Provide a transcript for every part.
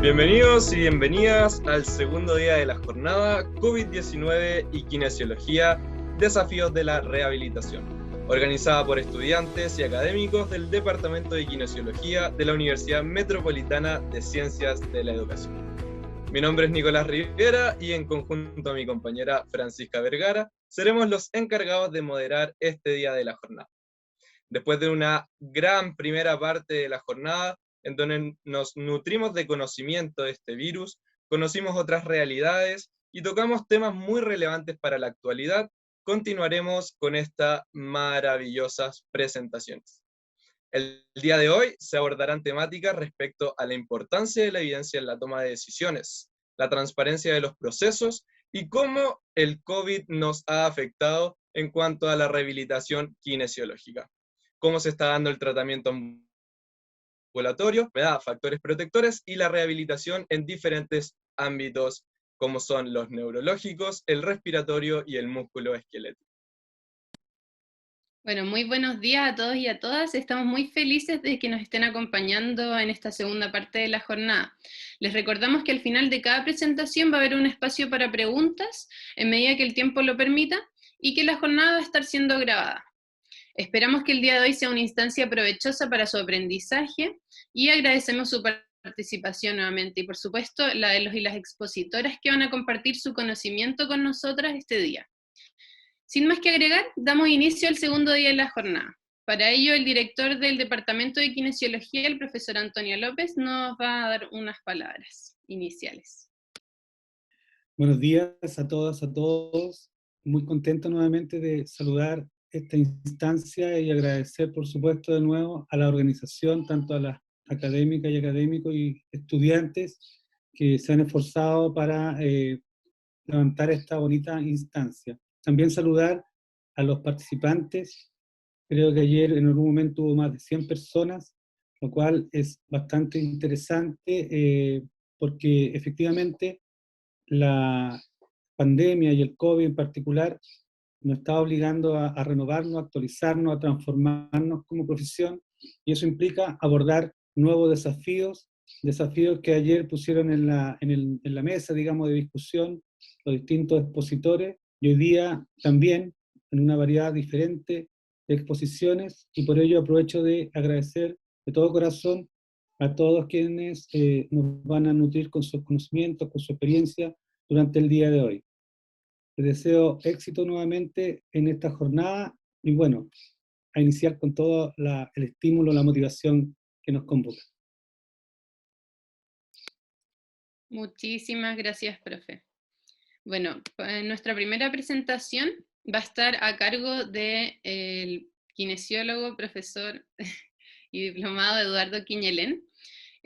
Bienvenidos y bienvenidas al segundo día de la jornada COVID-19 y Kinesiología, Desafíos de la Rehabilitación, organizada por estudiantes y académicos del Departamento de Kinesiología de la Universidad Metropolitana de Ciencias de la Educación. Mi nombre es Nicolás Rivera y en conjunto a mi compañera Francisca Vergara seremos los encargados de moderar este día de la jornada. Después de una gran primera parte de la jornada, en donde nos nutrimos de conocimiento de este virus, conocimos otras realidades y tocamos temas muy relevantes para la actualidad, continuaremos con estas maravillosas presentaciones. El día de hoy se abordarán temáticas respecto a la importancia de la evidencia en la toma de decisiones, la transparencia de los procesos y cómo el COVID nos ha afectado en cuanto a la rehabilitación kinesiológica, cómo se está dando el tratamiento ambulatorio, factores protectores y la rehabilitación en diferentes ámbitos como son los neurológicos, el respiratorio y el músculo esquelético. Bueno, muy buenos días a todos y a todas. Estamos muy felices de que nos estén acompañando en esta segunda parte de la jornada. Les recordamos que al final de cada presentación va a haber un espacio para preguntas en medida que el tiempo lo permita y que la jornada va a estar siendo grabada. Esperamos que el día de hoy sea una instancia provechosa para su aprendizaje y agradecemos su participación nuevamente y por supuesto la de los y las expositoras que van a compartir su conocimiento con nosotras este día. Sin más que agregar, damos inicio al segundo día de la jornada. Para ello, el director del Departamento de Kinesiología, el profesor Antonio López, nos va a dar unas palabras iniciales. Buenos días a todas, a todos. Muy contento nuevamente de saludar esta instancia y agradecer, por supuesto, de nuevo a la organización, tanto a las académicas y académicos y estudiantes que se han esforzado para levantar esta bonita instancia. También saludar a los participantes. Creo que ayer en algún momento hubo más de 100 personas, lo cual es bastante interesante porque efectivamente la pandemia y el COVID en particular nos está obligando a renovarnos, a actualizarnos, a transformarnos como profesión, y eso implica abordar nuevos desafíos que ayer pusieron en la mesa, digamos, de discusión los distintos expositores, y hoy día también en una variedad diferente de exposiciones, y por ello aprovecho de agradecer de todo corazón a todos quienes nos van a nutrir con sus conocimientos, con su experiencia durante el día de hoy. Les deseo éxito nuevamente en esta jornada y bueno, a iniciar con todo el estímulo, la motivación que nos convoca. Muchísimas gracias, profe. Bueno, nuestra primera presentación va a estar a cargo del kinesiólogo, profesor y diplomado Eduardo Quiñelén.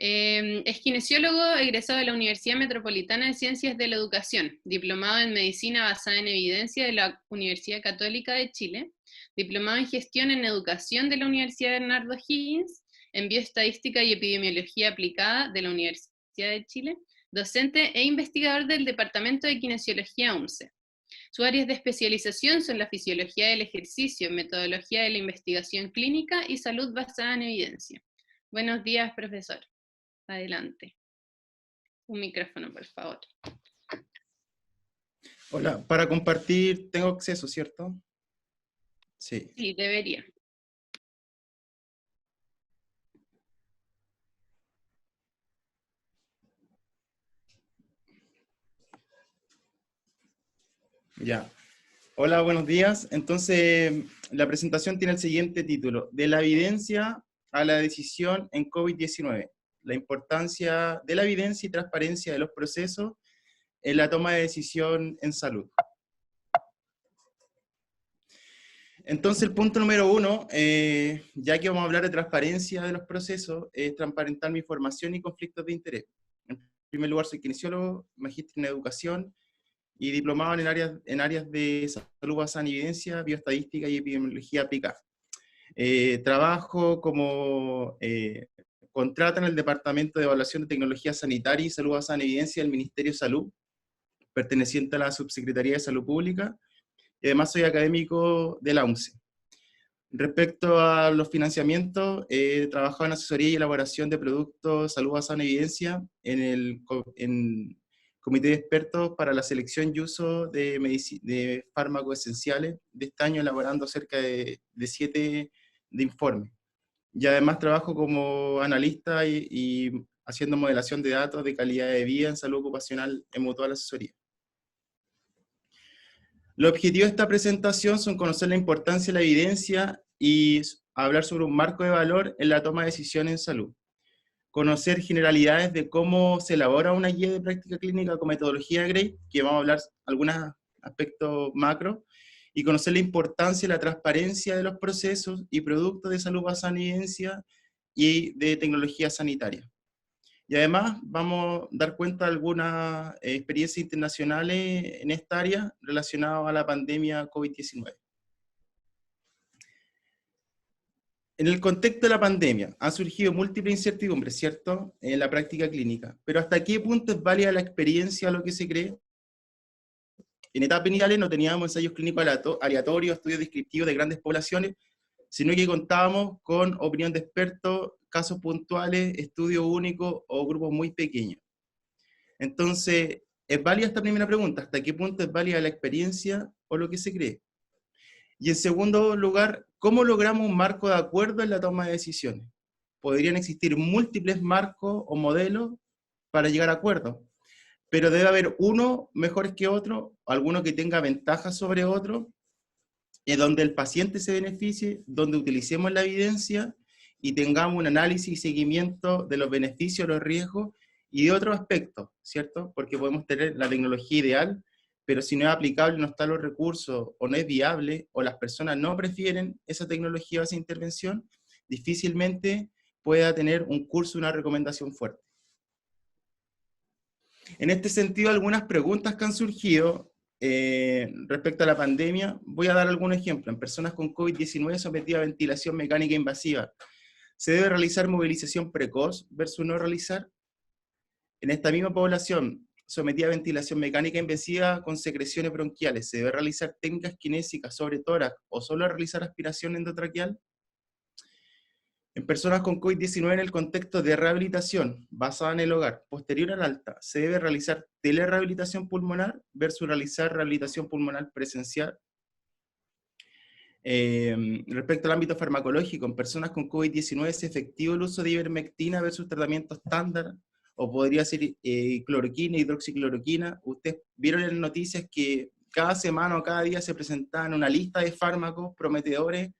Es kinesiólogo egresado de la Universidad Metropolitana de Ciencias de la Educación, diplomado en Medicina basada en evidencia de la Universidad Católica de Chile, diplomado en Gestión en Educación de la Universidad Bernardo Higgins, en Bioestadística y Epidemiología Aplicada de la Universidad de Chile, docente e investigador del Departamento de Kinesiología UMCE. Sus áreas de especialización son la fisiología del ejercicio, metodología de la investigación clínica y salud basada en evidencia. Buenos días, profesor. Adelante. Un micrófono, por favor. Hola, para compartir tengo acceso, ¿cierto? Sí. Sí, debería. Ya. Hola, buenos días. Entonces, la presentación tiene el siguiente título: De la evidencia a la decisión en COVID-19. La importancia de la evidencia y transparencia de los procesos en la toma de decisión en salud. Entonces, el punto número 1, ya que vamos a hablar de transparencia de los procesos, es transparentar mi formación y conflictos de interés. En primer lugar, soy kinesiólogo, magíster en educación y diplomado en áreas de salud basada en evidencia, bioestadística y epidemiología aplicada. Trabajo como contrata en el Departamento de Evaluación de Tecnología Sanitaria y Salud basada en evidencia del Ministerio de Salud, perteneciente a la Subsecretaría de Salud Pública, y además soy académico de la UMCE. Respecto a los financiamientos, he trabajado en asesoría y elaboración de productos de salud basada en evidencia en comité de expertos para la selección y uso de fármacos esenciales. De este año elaborando cerca de 7 de informes. Y además trabajo como analista y haciendo modelación de datos de calidad de vida en salud ocupacional en Mutual Asesoría. Los objetivos de esta presentación son conocer la importancia de la evidencia y hablar sobre un marco de valor en la toma de decisiones en salud. Conocer generalidades de cómo se elabora una guía de práctica clínica con metodología GRADE, que vamos a hablar algunos aspectos macro, y conocer la importancia y la transparencia de los procesos y productos de salud basada en evidencia y de tecnología sanitaria. Y además vamos a dar cuenta de algunas experiencias internacionales en esta área relacionadas a la pandemia COVID-19. En el contexto de la pandemia han surgido múltiples incertidumbres, ¿cierto?, en la práctica clínica. Pero ¿hasta qué punto es válida la experiencia a lo que se cree? En etapas iniciales no teníamos ensayos clínicos aleatorios, estudios descriptivos de grandes poblaciones, sino que contábamos con opinión de expertos, casos puntuales, estudios únicos o grupos muy pequeños. Entonces, ¿es válida esta primera pregunta? ¿Hasta qué punto es válida la experiencia o lo que se cree? Y en segundo lugar, ¿cómo logramos un marco de acuerdo en la toma de decisiones? Podrían existir múltiples marcos o modelos para llegar a acuerdos, pero debe haber uno mejor que otro, alguno que tenga ventajas sobre otro, donde el paciente se beneficie, donde utilicemos la evidencia y tengamos un análisis y seguimiento de los beneficios, los riesgos y de otros aspectos, ¿cierto? Porque podemos tener la tecnología ideal, pero si no es aplicable, no están los recursos, o no es viable, o las personas no prefieren esa tecnología o esa intervención, difícilmente pueda tener un curso, una recomendación fuerte. En este sentido, algunas preguntas que han surgido respecto a la pandemia, voy a dar algún ejemplo. En personas con COVID-19 sometidas a ventilación mecánica invasiva, ¿se debe realizar movilización precoz versus no realizar? En esta misma población sometida a ventilación mecánica invasiva con secreciones bronquiales, ¿se debe realizar técnicas kinésicas sobre tórax o solo realizar aspiración endotraqueal? En personas con COVID-19 en el contexto de rehabilitación basada en el hogar, posterior al alta, ¿se debe realizar telerehabilitación pulmonar versus realizar rehabilitación pulmonar presencial? Respecto al ámbito farmacológico, en personas con COVID-19, ¿es efectivo el uso de ivermectina versus tratamiento estándar? ¿O podría ser cloroquina, hidroxicloroquina? Ustedes vieron en las noticias que cada semana o cada día se presentaban una lista de fármacos prometedores,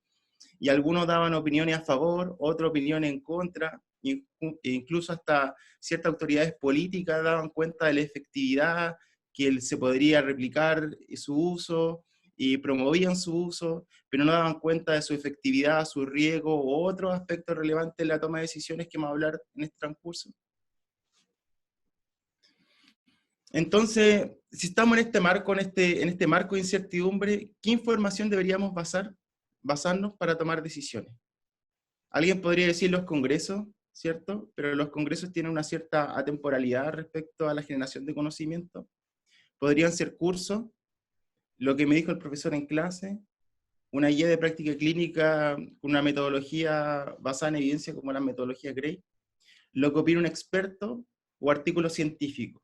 y algunos daban opiniones a favor, otras opiniones en contra, e incluso hasta ciertas autoridades políticas daban cuenta de la efectividad, que se podría replicar su uso, y promovían su uso, pero no daban cuenta de su efectividad, su riesgo, u otros aspectos relevantes en la toma de decisiones que vamos a hablar en este transcurso. Entonces, si estamos en este marco, en este marco de incertidumbre, ¿qué información deberíamos basarnos para tomar decisiones? Alguien podría decir los congresos, ¿cierto? Pero los congresos tienen una cierta atemporalidad respecto a la generación de conocimiento. Podrían ser cursos, lo que me dijo el profesor en clase, una guía de práctica clínica con una metodología basada en evidencia como la metodología GRADE, lo que opina un experto, o artículos científicos.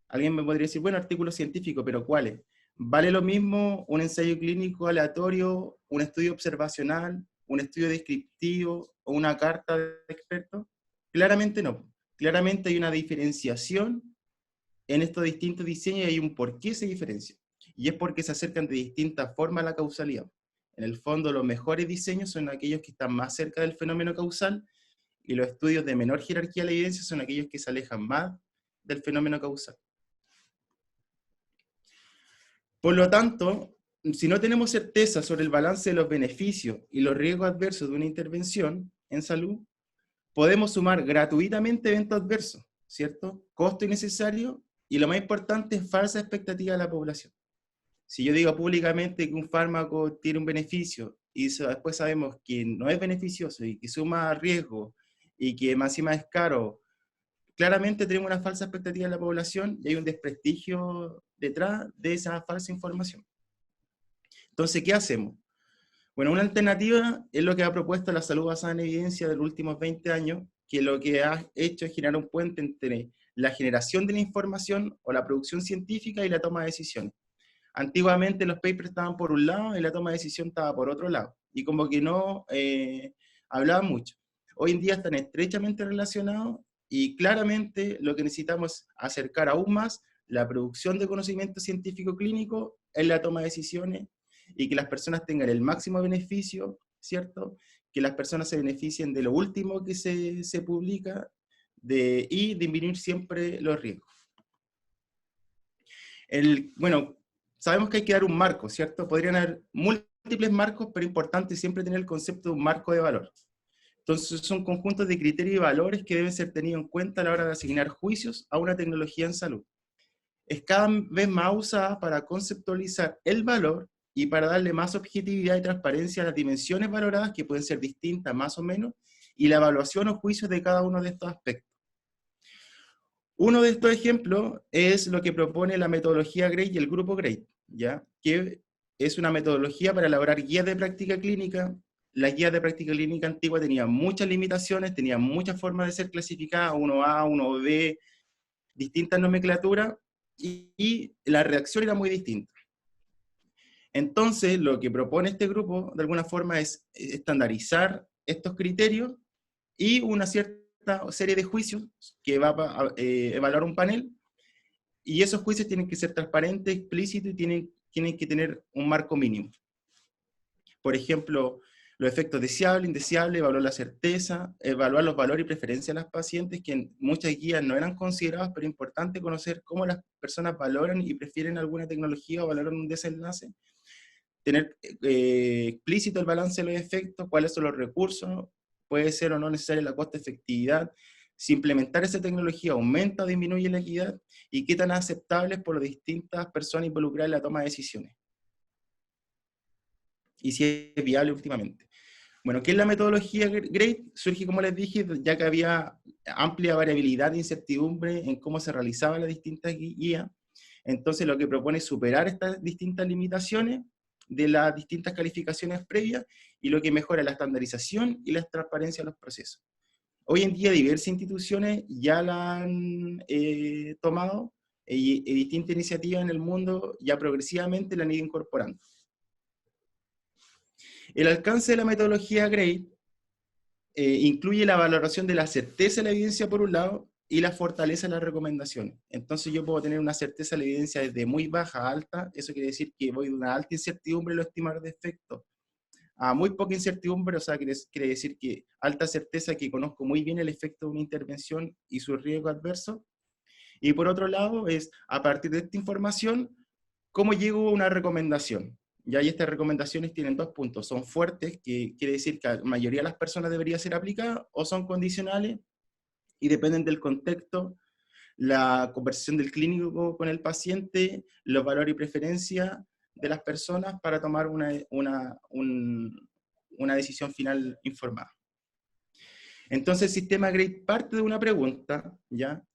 Alguien me podría decir, bueno, artículos científicos, pero ¿cuáles? ¿Vale lo mismo un ensayo clínico aleatorio, un estudio observacional, un estudio descriptivo o una carta de expertos? Claramente no. Claramente hay una diferenciación en estos distintos diseños y hay un por qué se diferencia. Y es porque se acercan de distintas formas a la causalidad. En el fondo, los mejores diseños son aquellos que están más cerca del fenómeno causal, y los estudios de menor jerarquía de la evidencia son aquellos que se alejan más del fenómeno causal. Por lo tanto, si no tenemos certeza sobre el balance de los beneficios y los riesgos adversos de una intervención en salud, podemos sumar gratuitamente eventos adversos, ¿cierto? Costo innecesario y, lo más importante, falsa expectativa de la población. Si yo digo públicamente que un fármaco tiene un beneficio y después sabemos que no es beneficioso y que suma riesgo y que más encima es caro, claramente tenemos una falsa expectativa de la población y hay un desprestigio detrás de esa falsa información. Entonces, ¿qué hacemos? Bueno, una alternativa es lo que ha propuesto la salud basada en evidencia de los últimos 20 años, que lo que ha hecho es generar un puente entre la generación de la información o la producción científica y la toma de decisiones. Antiguamente los papers estaban por un lado y la toma de decisión estaba por otro lado, y como que no hablaban mucho. Hoy en día están estrechamente relacionados y claramente lo que necesitamos es acercar aún más la producción de conocimiento científico clínico en la toma de decisiones y que las personas tengan el máximo beneficio, ¿cierto? Que las personas se beneficien de lo último que se publica y disminuir siempre los riesgos. Bueno, sabemos que hay que dar un marco, ¿cierto? Podrían haber múltiples marcos, pero es importante siempre tener el concepto de un marco de valor. Entonces son conjuntos de criterios y valores que deben ser tenidos en cuenta a la hora de asignar juicios a una tecnología en salud. Es cada vez más usada para conceptualizar el valor y para darle más objetividad y transparencia a las dimensiones valoradas, que pueden ser distintas más o menos, y la evaluación o juicios de cada uno de estos aspectos. Uno de estos ejemplos es lo que propone la metodología GRADE y el grupo GRADE, ¿ya? Que es una metodología para elaborar guías de práctica clínica. Las guías de práctica clínica antigua tenían muchas limitaciones, tenían muchas formas de ser clasificadas, 1A, 1B, distintas nomenclaturas, y la redacción era muy distinta. Entonces, lo que propone este grupo, de alguna forma, es estandarizar estos criterios y una cierta serie de juicios que va a evaluar un panel, y esos juicios tienen que ser transparentes, explícitos, y tienen que tener un marco mínimo. Por ejemplo, los efectos deseables, indeseables, evaluar la certeza, evaluar los valores y preferencias de las pacientes, que en muchas guías no eran considerados, pero es importante conocer cómo las personas valoran y prefieren alguna tecnología o valoran un desenlace. Tener explícito el balance de los efectos, cuáles son los recursos, puede ser o no necesaria la costo-efectividad, si implementar esa tecnología aumenta o disminuye la equidad, y qué tan aceptables por las distintas personas involucradas en la toma de decisiones. Y si es viable últimamente. Bueno, ¿qué es la metodología GRADE? Surge, como les dije, ya que había amplia variabilidad e incertidumbre en cómo se realizaban las distintas guías. Entonces lo que propone es superar estas distintas limitaciones de las distintas calificaciones previas, y lo que mejora la estandarización y la transparencia de los procesos. Hoy en día diversas instituciones ya la han tomado, y distintas iniciativas en el mundo ya progresivamente la han ido incorporando. El alcance de la metodología GRADE incluye la valoración de la certeza de la evidencia por un lado y la fortaleza de las recomendaciones. Entonces yo puedo tener una certeza de la evidencia desde muy baja a alta. Eso quiere decir que voy de una alta incertidumbre en los estimadores de efectos a muy poca incertidumbre, o sea, quiere decir que alta certeza, que conozco muy bien el efecto de una intervención y su riesgo adverso. Y por otro lado es, a partir de esta información, ¿cómo llego a una recomendación? Y estas recomendaciones tienen dos puntos: son fuertes, que quiere decir que a la mayoría de las personas debería ser aplicada, o son condicionales y dependen del contexto, la conversación del clínico con el paciente, los valores y preferencias de las personas para tomar una decisión final informada. Entonces el sistema GRADE parte de una pregunta, ¿ya?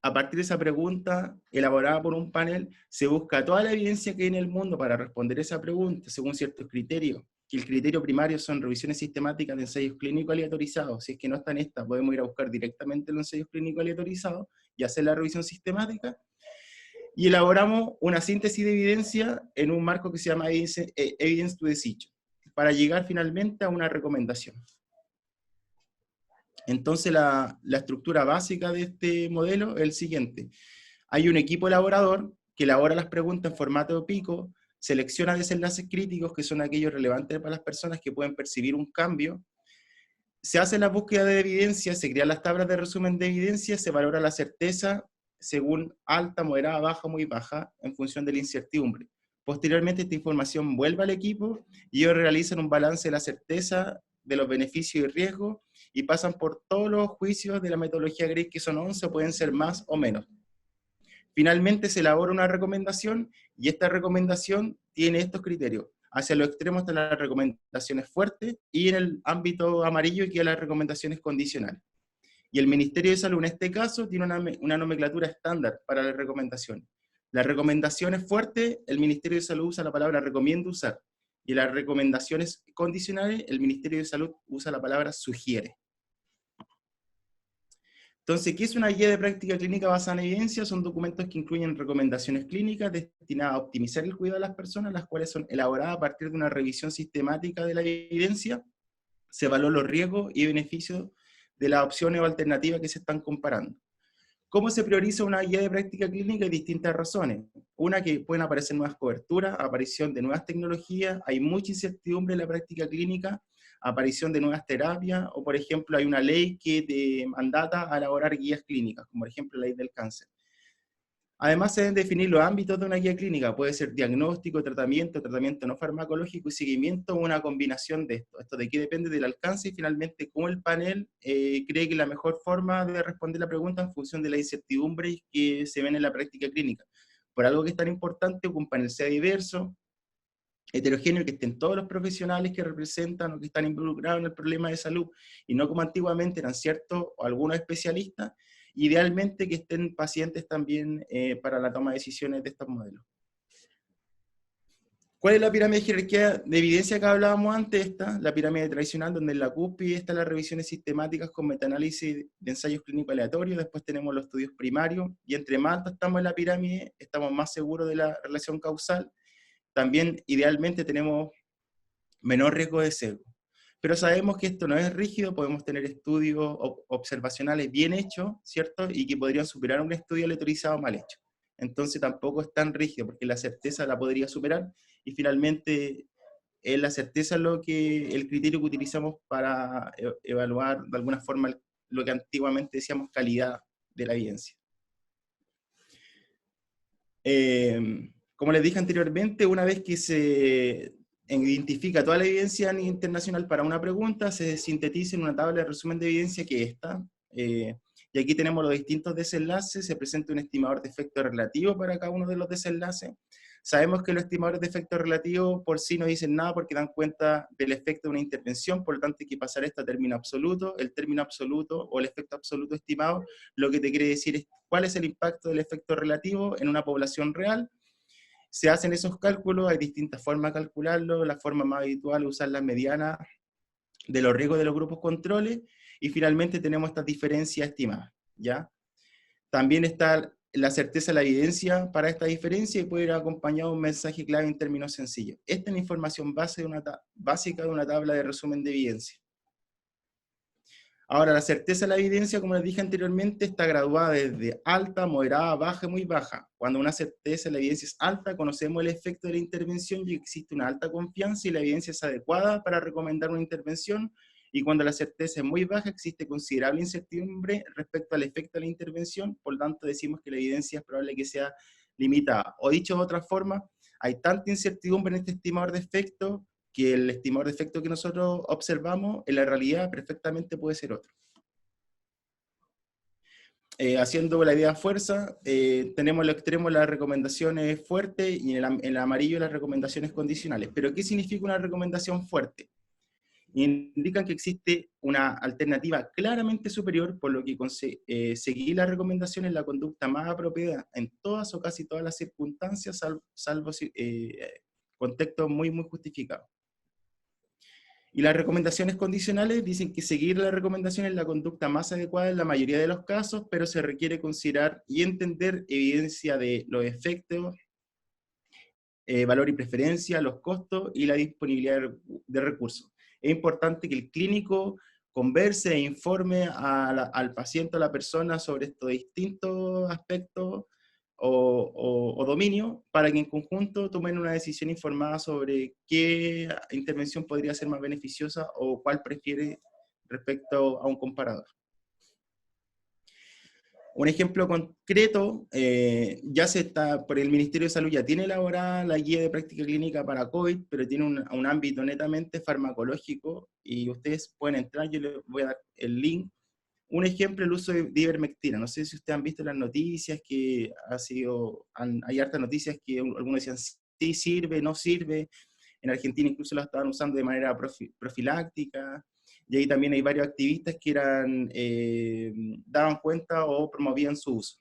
A partir de esa pregunta, elaborada por un panel, se busca toda la evidencia que hay en el mundo para responder esa pregunta, según ciertos criterios, que el criterio primario son revisiones sistemáticas de ensayos clínicos aleatorizados. Si es que no están estas, podemos ir a buscar directamente los ensayos clínicos aleatorizados y hacer la revisión sistemática, y elaboramos una síntesis de evidencia en un marco que se llama Evidence to Decision, para llegar finalmente a una recomendación. Entonces la estructura básica de este modelo es el siguiente: hay un equipo elaborador que elabora las preguntas en formato de pico, selecciona desenlaces críticos, que son aquellos relevantes para las personas que pueden percibir un cambio, se hace la búsqueda de evidencia, se crean las tablas de resumen de evidencia, se valora la certeza según alta, moderada, baja, muy baja, en función de la incertidumbre. Posteriormente esta información vuelve al equipo y ellos realizan un balance de la certeza, de los beneficios y riesgos, y pasan por todos los juicios de la metodología GRADE, que son 11, pueden ser más o menos. Finalmente se elabora una recomendación, y esta recomendación tiene estos criterios. Hacia los extremos están las recomendaciones fuertes, y en el ámbito amarillo quedan las recomendaciones condicionales. Y el Ministerio de Salud en este caso tiene una nomenclatura estándar para las recomendaciones. Las recomendaciones fuertes, el Ministerio de Salud usa la palabra recomiendo usar. Y en las recomendaciones condicionales, el Ministerio de Salud usa la palabra sugiere. Entonces, ¿qué es una guía de práctica clínica basada en evidencia? Son documentos que incluyen recomendaciones clínicas destinadas a optimizar el cuidado de las personas, las cuales son elaboradas a partir de una revisión sistemática de la evidencia. Se evalúan los riesgos y beneficios de las opciones o alternativas que se están comparando. ¿Cómo se prioriza una guía de práctica clínica? Hay distintas razones. Una, que pueden aparecer nuevas coberturas, aparición de nuevas tecnologías, hay mucha incertidumbre en la práctica clínica, aparición de nuevas terapias, o por ejemplo hay una ley que te mandata a elaborar guías clínicas, como por ejemplo la ley del cáncer. Además se deben definir los ámbitos de una guía clínica, puede ser diagnóstico, tratamiento no farmacológico y seguimiento, o una combinación de esto. Esto de qué depende del alcance y finalmente cómo el panel cree que la mejor forma de responder la pregunta en función de la incertidumbre que se ven en la práctica clínica. Por algo que es tan importante, que un panel sea diverso, heterogéneo, que estén todos los profesionales que representan o que están involucrados en el problema de salud, y no como antiguamente eran ciertos o algunos especialistas, idealmente que estén pacientes también para la toma de decisiones de estos modelos. ¿Cuál es la pirámide de jerarquía de evidencia que hablábamos antes? Esta, la pirámide tradicional, donde en la cúspide están las revisiones sistemáticas con metaanálisis de ensayos clínicos aleatorios, después tenemos los estudios primarios, y entre más alto estamos en la pirámide, estamos más seguros de la relación causal. También, idealmente, tenemos menor riesgo de sesgo. Pero sabemos que esto no es rígido, podemos tener estudios observacionales bien hechos, ¿cierto? Y que podrían superar un estudio aleatorizado mal hecho. Entonces tampoco es tan rígido, porque la certeza la podría superar, y finalmente es la certeza el criterio que utilizamos para evaluar de alguna forma lo que antiguamente decíamos calidad de la evidencia. Como les dije anteriormente, una vez que se identifica toda la evidencia internacional para una pregunta, se sintetiza en una tabla de resumen de evidencia que es esta. Y aquí tenemos los distintos desenlaces, se presenta un estimador de efecto relativo para cada uno de los desenlaces. Sabemos que los estimadores de efecto relativo por sí no dicen nada porque dan cuenta del efecto de una intervención, por lo tanto hay que pasar esto a término absoluto. El término absoluto o el efecto absoluto estimado lo que te quiere decir es cuál es el impacto del efecto relativo en una población real. Se hacen esos cálculos, hay distintas formas de calcularlo, la forma más habitual es usar la mediana de los riesgos de los grupos controles, y finalmente tenemos estas diferencias estimadas, ¿ya? También está la certeza de la evidencia para esta diferencia y puede ir acompañado de un mensaje clave en términos sencillos. Esta es la información básica de una tabla de resumen de evidencia. Ahora, la certeza de la evidencia, como les dije anteriormente, está graduada desde alta, moderada, baja y muy baja. Cuando una certeza de la evidencia es alta, conocemos el efecto de la intervención y existe una alta confianza y la evidencia es adecuada para recomendar una intervención. Y cuando la certeza es muy baja, existe considerable incertidumbre respecto al efecto de la intervención, por lo tanto decimos que la evidencia es probable que sea limitada. O dicho de otra forma, hay tanta incertidumbre en este estimador de efecto que el estimador de efecto que nosotros observamos en la realidad perfectamente puede ser otro. Haciendo la idea a fuerza, tenemos en el extremo las recomendaciones fuertes y en el amarillo las recomendaciones condicionales. ¿Pero qué significa una recomendación fuerte? Indican que existe una alternativa claramente superior, por lo que seguir las recomendaciones es la conducta más apropiada en todas o casi todas las circunstancias, salvo contextos muy justificados. Y las recomendaciones condicionales dicen que seguir las recomendaciones es la conducta más adecuada en la mayoría de los casos, pero se requiere considerar y entender evidencia de los efectos, valor y preferencia, los costos y la disponibilidad de recursos. Es importante que el clínico converse e informe al paciente o a la persona sobre estos distintos aspectos o dominio, para que en conjunto tomen una decisión informada sobre qué intervención podría ser más beneficiosa o cuál prefiere respecto a un comparador. Un ejemplo concreto, ya se está, por el Ministerio de Salud ya tiene elaborada la guía de práctica clínica para COVID, pero tiene un ámbito netamente farmacológico, y ustedes pueden entrar, yo les voy a dar el link. Un ejemplo, el uso de ivermectina. No sé si ustedes han visto las noticias, que hay hartas noticias que algunos decían sí sirve, no sirve. En Argentina incluso la estaban usando de manera profiláctica. Y ahí también hay varios activistas que daban cuenta o promovían su uso.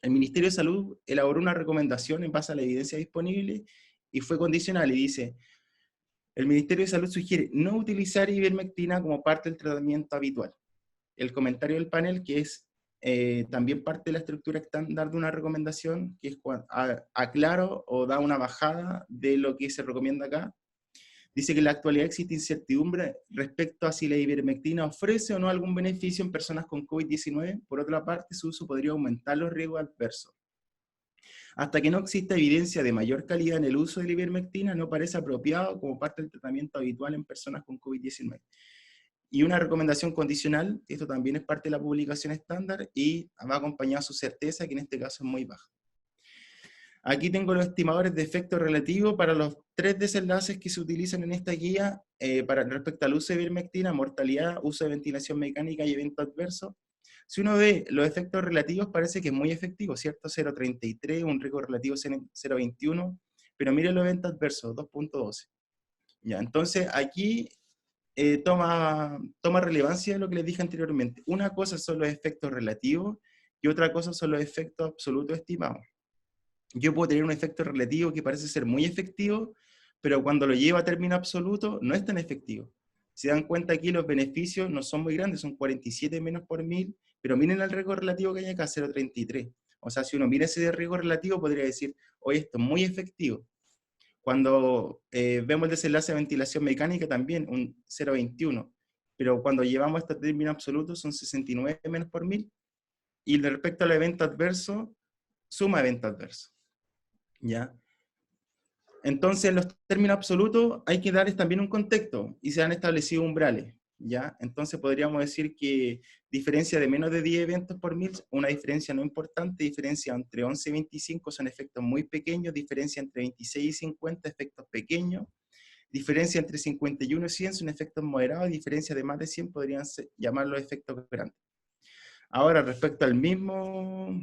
El Ministerio de Salud elaboró una recomendación en base a la evidencia disponible y fue condicional, y dice: El Ministerio de Salud sugiere no utilizar ivermectina como parte del tratamiento habitual. El comentario del panel, que es también parte de la estructura estándar de una recomendación, que es aclaro o da una bajada de lo que se recomienda acá. Dice que en la actualidad existe incertidumbre respecto a si la ivermectina ofrece o no algún beneficio en personas con COVID-19. Por otra parte, su uso podría aumentar los riesgos adversos. Hasta que no exista evidencia de mayor calidad en el uso de la ivermectina, no parece apropiado como parte del tratamiento habitual en personas con COVID-19. Y una recomendación condicional, esto también es parte de la publicación estándar y va acompañado de su certeza, que en este caso es muy baja. Aquí tengo los estimadores de efecto relativo para los 3 desenlaces que se utilizan en esta guía respecto al uso de ivermectina: mortalidad, uso de ventilación mecánica y evento adverso. Si uno ve los efectos relativos, parece que es muy efectivo, ¿cierto? 0,33, un riesgo relativo 0,21, pero miren los eventos adversos, 2,12. Ya, entonces aquí toma relevancia lo que les dije anteriormente. Una cosa son los efectos relativos y otra cosa son los efectos absolutos estimados. Yo puedo tener un efecto relativo que parece ser muy efectivo, pero cuando lo llevo a término absoluto no es tan efectivo. Se dan cuenta aquí los beneficios no son muy grandes, son 47 menos por 1000, pero miren el riesgo relativo que hay acá, 0,33. O sea, si uno mira ese riesgo relativo, podría decir, oye, esto es muy efectivo. Cuando vemos el desenlace de ventilación mecánica, también un 0,21. Pero cuando llevamos este término absoluto, son 69 menos por 1000. Y respecto al evento adverso, suma evento adverso. ¿Ya? Entonces, en los términos absolutos hay que darles también un contexto y se han establecido umbrales, ¿ya? Entonces podríamos decir que diferencia de menos de 10 eventos por 1000, una diferencia no importante, diferencia entre 11 y 25 son efectos muy pequeños, diferencia entre 26 y 50 efectos pequeños, diferencia entre 51 y 100 son efectos moderados, y diferencia de más de 100 podrían llamarlos efectos grandes. Ahora, respecto al mismo,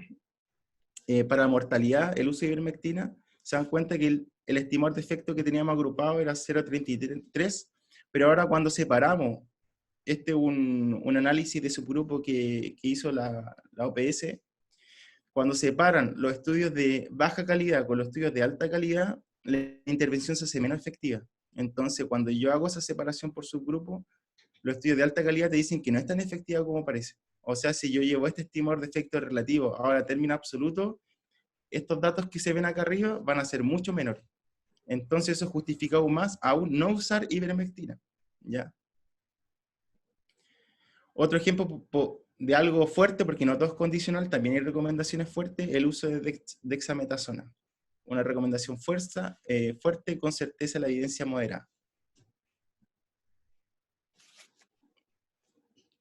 para la mortalidad, el uso de ivermectina, se dan cuenta que el estimador de efecto que teníamos agrupado era 0,33, pero ahora cuando separamos, un análisis de subgrupo que hizo la OPS, cuando separan los estudios de baja calidad con los estudios de alta calidad, la intervención se hace menos efectiva. Entonces, cuando yo hago esa separación por subgrupo, los estudios de alta calidad te dicen que no es tan efectiva como parece. O sea, si yo llevo este estimador de efecto relativo ahora a término absoluto, estos datos que se ven acá arriba van a ser mucho menores. Entonces eso justifica aún más no usar ivermectina, ¿ya? Otro ejemplo de algo fuerte, porque no todo es condicional, también hay recomendaciones fuertes, el uso de dexametasona. Una recomendación fuerte, con certeza la evidencia moderada.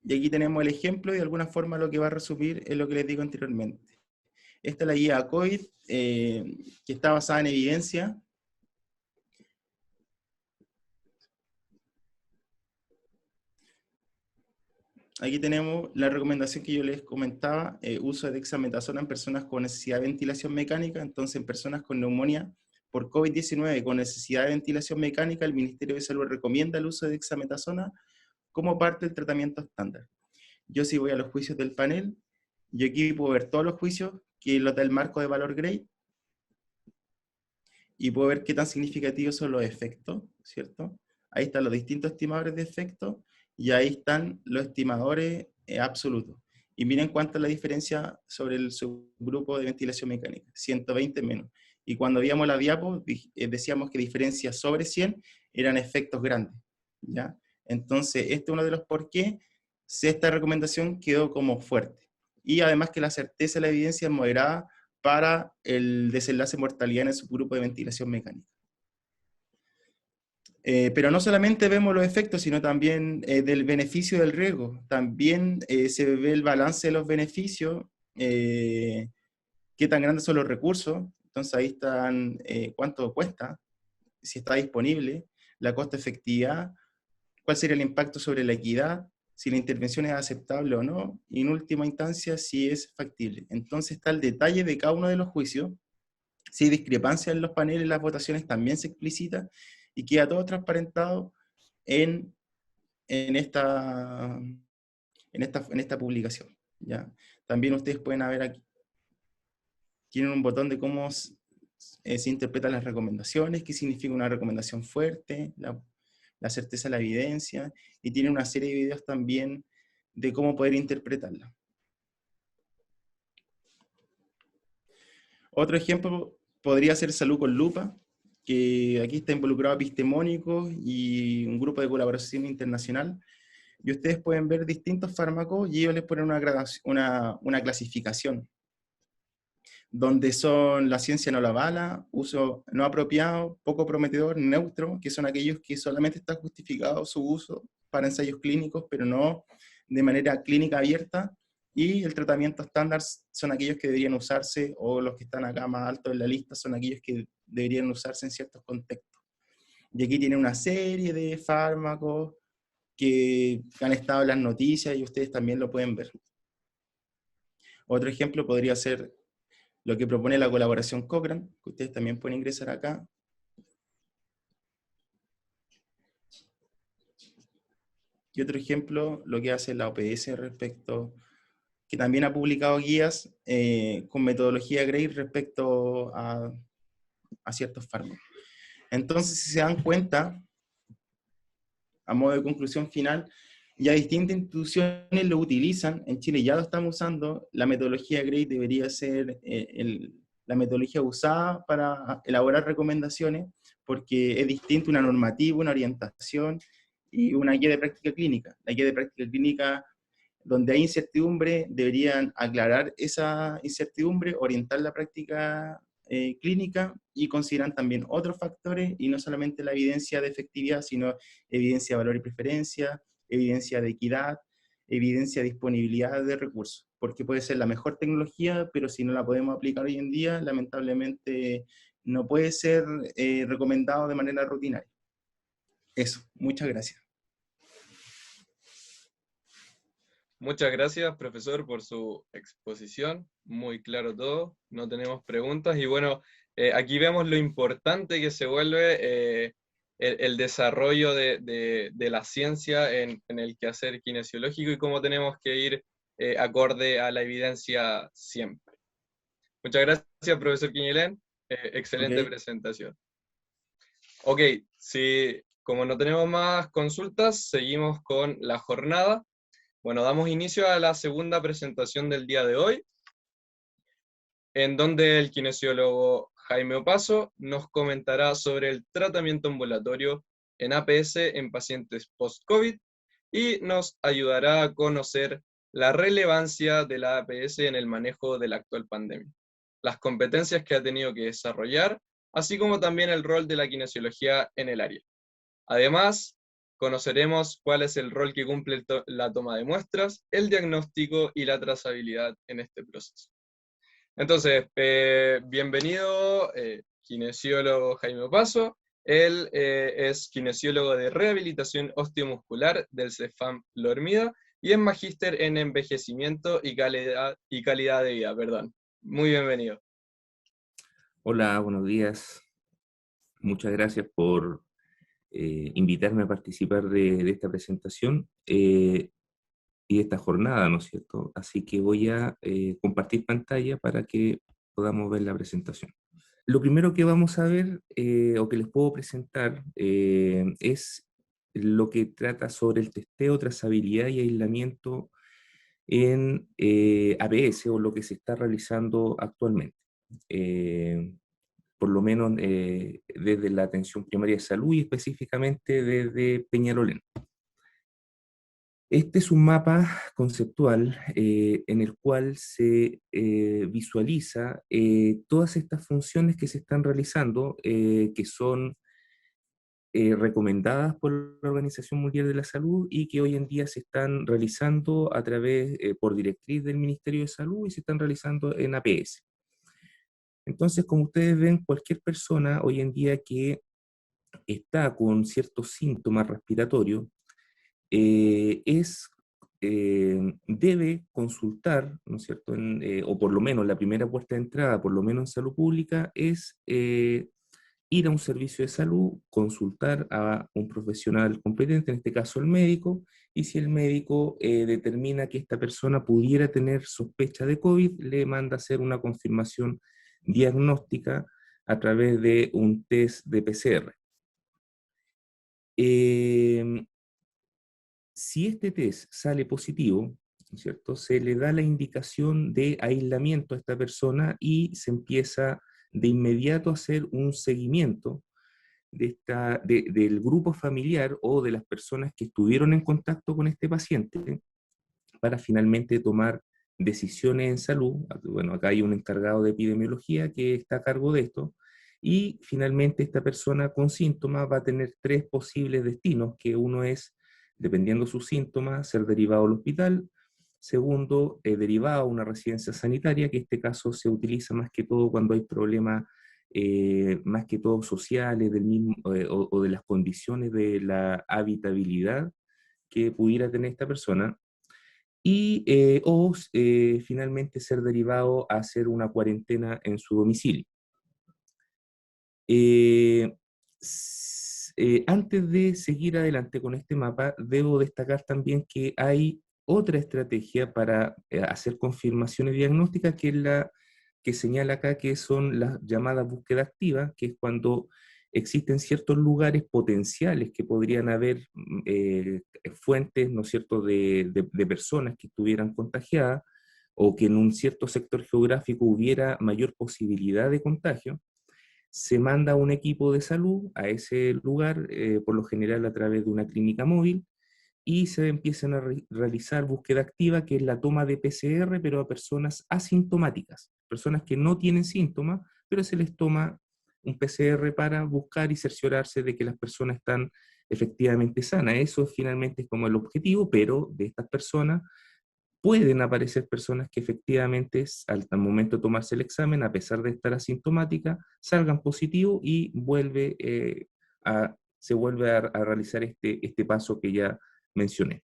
Y aquí tenemos el ejemplo y de alguna forma lo que va a resumir es lo que les digo anteriormente. Esta es la guía COVID, que está basada en evidencia. Aquí tenemos la recomendación que yo les comentaba, uso de dexametasona en personas con necesidad de ventilación mecánica. Entonces, en personas con neumonía por COVID-19 con necesidad de ventilación mecánica, el Ministerio de Salud recomienda el uso de dexametasona como parte del tratamiento estándar. Yo si voy a los juicios del panel, yo aquí puedo ver todos los juicios que los da el marco de valor Gray, y puedo ver qué tan significativos son los efectos, ¿cierto? Ahí están los distintos estimadores de efectos, y ahí están los estimadores absolutos. Y miren cuánta es la diferencia sobre el subgrupo de ventilación mecánica, 120 menos. Y cuando veíamos la diapo, decíamos que diferencias sobre 100 eran efectos grandes, ¿ya? Entonces, este es uno de los por qué esta recomendación quedó como fuerte. Y además que la certeza de la evidencia es moderada para el desenlace de mortalidad en el subgrupo de ventilación mecánica. Pero no solamente vemos los efectos, sino también del beneficio del riesgo. También se ve el balance de los beneficios, qué tan grandes son los recursos. Entonces ahí están cuánto cuesta, si está disponible, la costo-efectividad, cuál sería el impacto sobre la equidad, si la intervención es aceptable o no, y en última instancia, si es factible. Entonces está el detalle de cada uno de los juicios. Si hay discrepancias en los paneles, las votaciones también se explicita, y queda todo transparentado en esta publicación, ¿ya? También ustedes pueden ver aquí, tienen un botón de cómo se interpretan las recomendaciones, qué significa una recomendación fuerte, la certeza de la evidencia, y tiene una serie de videos también de cómo poder interpretarla. Otro ejemplo podría ser Salud con Lupa, que aquí está involucrado epistemónicos y un grupo de colaboración internacional, y ustedes pueden ver distintos fármacos y ellos les ponen una clasificación, donde son la ciencia no la avala, uso no apropiado, poco prometedor, neutro, que son aquellos que solamente está justificado su uso para ensayos clínicos, pero no de manera clínica abierta, y el tratamiento estándar son aquellos que deberían usarse, o los que están acá más altos en la lista son aquellos que deberían usarse en ciertos contextos. Y aquí tiene una serie de fármacos que han estado en las noticias y ustedes también lo pueden ver. Otro ejemplo podría ser lo que propone la colaboración Cochrane, que ustedes también pueden ingresar acá. Y otro ejemplo, lo que hace la OPS respecto, que también ha publicado guías con metodología Gray respecto a ciertos fármacos. Entonces, si se dan cuenta, a modo de conclusión final, ya distintas instituciones lo utilizan, en Chile ya lo estamos usando, la metodología Gray debería ser la metodología usada para elaborar recomendaciones, porque es distinto una normativa, una orientación y una guía de práctica clínica. La guía de práctica clínica, donde hay incertidumbre, deberían aclarar esa incertidumbre, orientar la práctica clínica, y consideran también otros factores, y no solamente la evidencia de efectividad, sino evidencia de valor y preferencia, evidencia de equidad, evidencia de disponibilidad de recursos, porque puede ser la mejor tecnología, pero si no la podemos aplicar hoy en día, lamentablemente no puede ser recomendado de manera rutinaria. Eso, muchas gracias. Muchas gracias, profesor, por su exposición. Muy claro todo. No tenemos preguntas. Y bueno, aquí vemos lo importante que se vuelve el desarrollo de la ciencia en el quehacer kinesiológico y cómo tenemos que ir acorde a la evidencia siempre. Muchas gracias, profesor Quiñelén. Excelente presentación. Ok, como no tenemos más consultas, seguimos con la jornada. Bueno, damos inicio a la segunda presentación del día de hoy, en donde el kinesiólogo Jaime Opaso nos comentará sobre el tratamiento ambulatorio en APS en pacientes post-COVID y nos ayudará a conocer la relevancia de la APS en el manejo de la actual pandemia, las competencias que ha tenido que desarrollar, así como también el rol de la kinesiología en el área. Además, conoceremos cuál es el rol que cumple la toma de muestras, el diagnóstico y la trazabilidad en este proceso. Entonces, bienvenido, kinesiólogo Jaime Opaso. Él es kinesiólogo de rehabilitación osteomuscular del CEFAM La Hormida y es magíster en envejecimiento y calidad de vida. Perdón. Muy bienvenido. Hola, buenos días. Muchas gracias por invitarme a participar de esta presentación y de esta jornada, ¿no es cierto? Así que voy a compartir pantalla para que podamos ver la presentación. Lo primero que vamos a ver, o que les puedo presentar, es lo que trata sobre el testeo, trazabilidad y aislamiento en APS, o lo que se está realizando actualmente. Por lo menos desde la atención primaria de salud y específicamente desde Peñalolén. Este es un mapa conceptual en el cual se visualiza todas estas funciones que se están realizando, que son recomendadas por la Organización Mundial de la Salud y que hoy en día se están realizando a través, por directriz del Ministerio de Salud, y se están realizando en APS. Entonces, como ustedes ven, cualquier persona hoy en día que está con ciertos síntomas respiratorios debe consultar, ¿no es cierto?, o por lo menos la primera puerta de entrada, por lo menos en salud pública, es ir a un servicio de salud, consultar a un profesional competente, en este caso el médico, y si el médico determina que esta persona pudiera tener sospecha de COVID, le manda a hacer una confirmación diagnóstica a través de un test de PCR. Si este test sale positivo, ¿no es cierto?, se le da la indicación de aislamiento a esta persona y se empieza de inmediato a hacer un seguimiento del grupo familiar o de las personas que estuvieron en contacto con este paciente para finalmente tomar decisiones en salud. Bueno, acá hay un encargado de epidemiología que está a cargo de esto, y finalmente esta persona con síntomas va a tener 3 posibles destinos, que uno es, dependiendo de sus síntomas, ser derivado al hospital; segundo, derivado a una residencia sanitaria, que en este caso se utiliza más que todo cuando hay problemas más que todo sociales del mismo, o de las condiciones de la habitabilidad que pudiera tener esta persona; y finalmente ser derivado a hacer una cuarentena en su domicilio. Antes de seguir adelante con este mapa, debo destacar también que hay otra estrategia para hacer confirmaciones diagnósticas, que es la que señala acá, que son las llamadas búsqueda activa, que es cuando existen ciertos lugares potenciales que podrían haber fuentes, ¿no es cierto?, de personas que estuvieran contagiadas, o que en un cierto sector geográfico hubiera mayor posibilidad de contagio. Se manda un equipo de salud a ese lugar, por lo general a través de una clínica móvil, y se empiezan a realizar búsqueda activa, que es la toma de PCR, pero a personas asintomáticas, personas que no tienen síntomas, pero se les toma un PCR para buscar y cerciorarse de que las personas están efectivamente sanas. Eso finalmente es como el objetivo, pero de estas personas pueden aparecer personas que efectivamente al momento de tomarse el examen, a pesar de estar asintomática, salgan positivos, y se vuelve a realizar este paso que ya mencioné.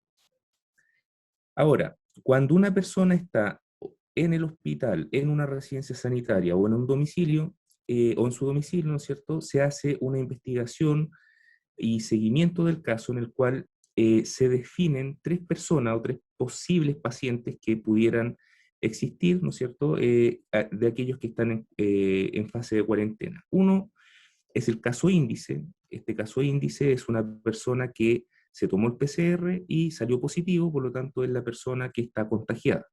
Ahora, cuando una persona está en el hospital, en una residencia sanitaria o en un domicilio, o en su domicilio, ¿no es cierto?, se hace una investigación y seguimiento del caso, en el cual se definen 3 personas o 3 posibles pacientes que pudieran existir, ¿no es cierto?, de aquellos que están en fase de cuarentena. Uno es el caso índice. Este caso índice es una persona que se tomó el PCR y salió positivo, por lo tanto es la persona que está contagiada.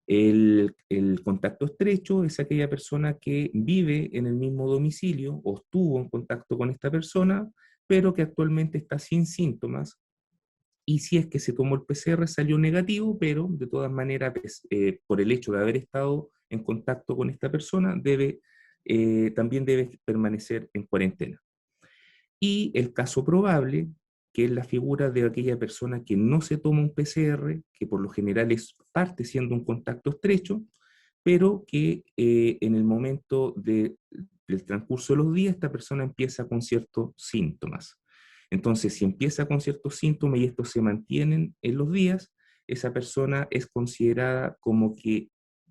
El contacto estrecho es aquella persona que vive en el mismo domicilio o estuvo en contacto con esta persona, pero que actualmente está sin síntomas, y si es que se tomó el PCR salió negativo, pero de todas maneras, por el hecho de haber estado en contacto con esta persona, también debe permanecer en cuarentena. Y el caso probable, que es la figura de aquella persona que no se toma un PCR, que por lo general parte siendo un contacto estrecho, pero que en el momento del transcurso de los días, esta persona empieza con ciertos síntomas. Entonces, si empieza con ciertos síntomas y estos se mantienen en los días, esa persona es considerada como que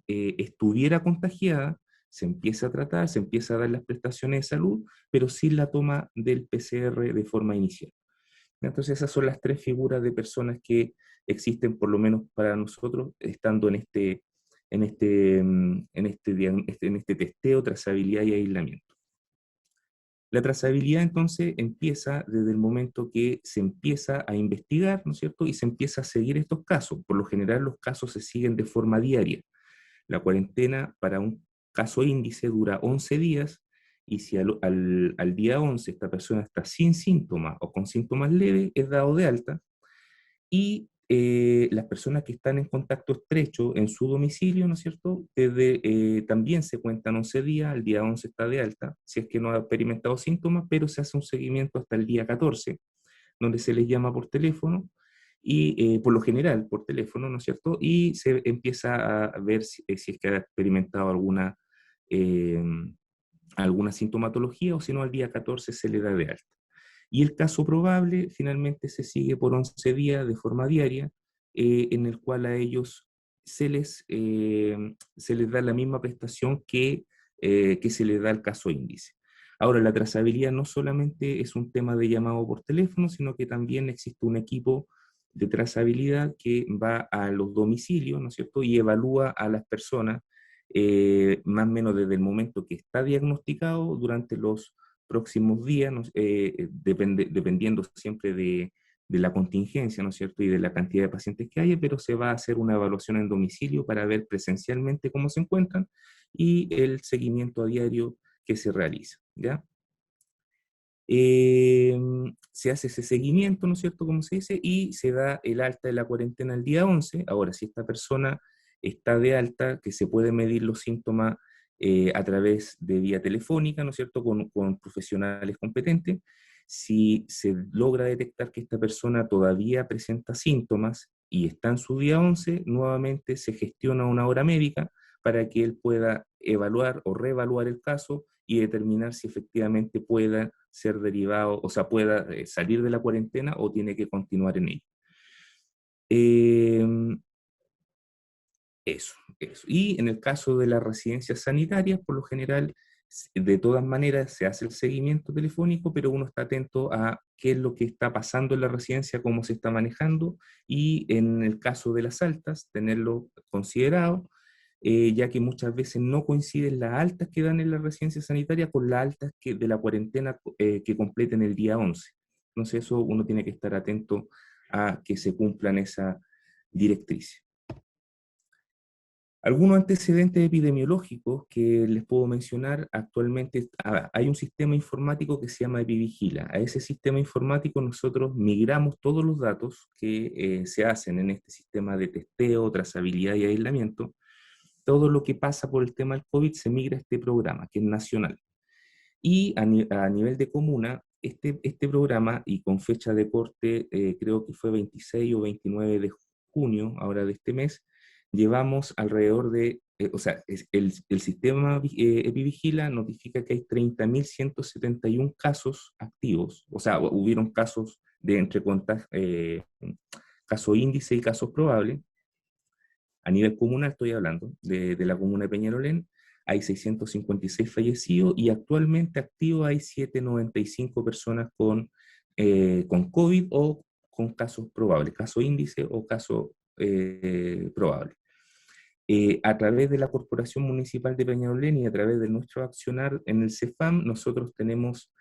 estuviera contagiada, se empieza a tratar, se empieza a dar las prestaciones de salud, pero sin la toma del PCR de forma inicial. Entonces, esas son las 3 figuras de personas que existen, por lo menos para nosotros, estando en este testeo, trazabilidad y aislamiento. La trazabilidad entonces empieza desde el momento que se empieza a investigar, ¿no es cierto?, y se empieza a seguir estos casos. Por lo general los casos se siguen de forma diaria. La cuarentena para un caso índice dura 11 días, y si al día 11 esta persona está sin síntomas o con síntomas leves, es dado de alta, y las personas que están en contacto estrecho en su domicilio, ¿no es cierto?, también se cuentan 11 días, al día 11 está de alta, si es que no ha experimentado síntomas, pero se hace un seguimiento hasta el día 14, donde se les llama por teléfono, y por lo general por teléfono, ¿no es cierto?, y se empieza a ver si es que ha experimentado eh, alguna sintomatología, o si no, al día 14 se le da de alta. Y el caso probable finalmente se sigue por 11 días de forma diaria, en el cual a ellos se les da la misma prestación que se les da al caso índice. Ahora, la trazabilidad no solamente es un tema de llamado por teléfono, sino que también existe un equipo de trazabilidad que va a los domicilios, ¿no es cierto?, y evalúa a las personas más o menos desde el momento que está diagnosticado durante los próximos días, dependiendo siempre de la contingencia, ¿no es cierto?, y de la cantidad de pacientes que haya, pero se va a hacer una evaluación en domicilio para ver presencialmente cómo se encuentran y el seguimiento a diario que se realiza, ¿ya? Se hace ese seguimiento, ¿no es cierto?, como se dice, y se da el alta de la cuarentena el día 11. Ahora, si esta persona está de alta, que se puede medir los síntomas a través de vía telefónica, ¿no es cierto?, con profesionales competentes. Si se logra detectar que esta persona todavía presenta síntomas y está en su día 11, nuevamente se gestiona una hora médica para que él pueda evaluar o reevaluar el caso y determinar si efectivamente pueda ser derivado, o sea, pueda salir de la cuarentena o tiene que continuar en ella. Eso. Y en el caso de las residencias sanitarias, por lo general, de todas maneras se hace el seguimiento telefónico, pero uno está atento a qué es lo que está pasando en la residencia, cómo se está manejando, y en el caso de las altas, tenerlo considerado, ya que muchas veces no coinciden las altas que dan en la residencia sanitaria con las altas de la cuarentena que completen el día 11. Entonces eso uno tiene que estar atento a que se cumplan esas directrices. Algunos antecedentes epidemiológicos que les puedo mencionar actualmente, hay un sistema informático que se llama Epivigila. A ese sistema informático nosotros migramos todos los datos que se hacen en este sistema de testeo, trazabilidad y aislamiento. Todo lo que pasa por el tema del COVID se migra a este programa, que es nacional. Y a nivel de comuna, este programa, y con fecha de corte, creo que fue 26 o 29 de junio, ahora de este mes, llevamos alrededor de, o sea, el sistema Epivigila notifica que hay 30.171 casos activos, o sea, hubieron casos de entre cuentas, caso índice y casos probables. A nivel comunal estoy hablando, de la comuna de Peñalolén, hay 656 fallecidos y actualmente activos hay 795 personas con COVID o con casos probables, caso índice o caso probable. A través de la Corporación Municipal de Peñalolén y a través de nuestro accionar en el CEFAM, nosotros tenemos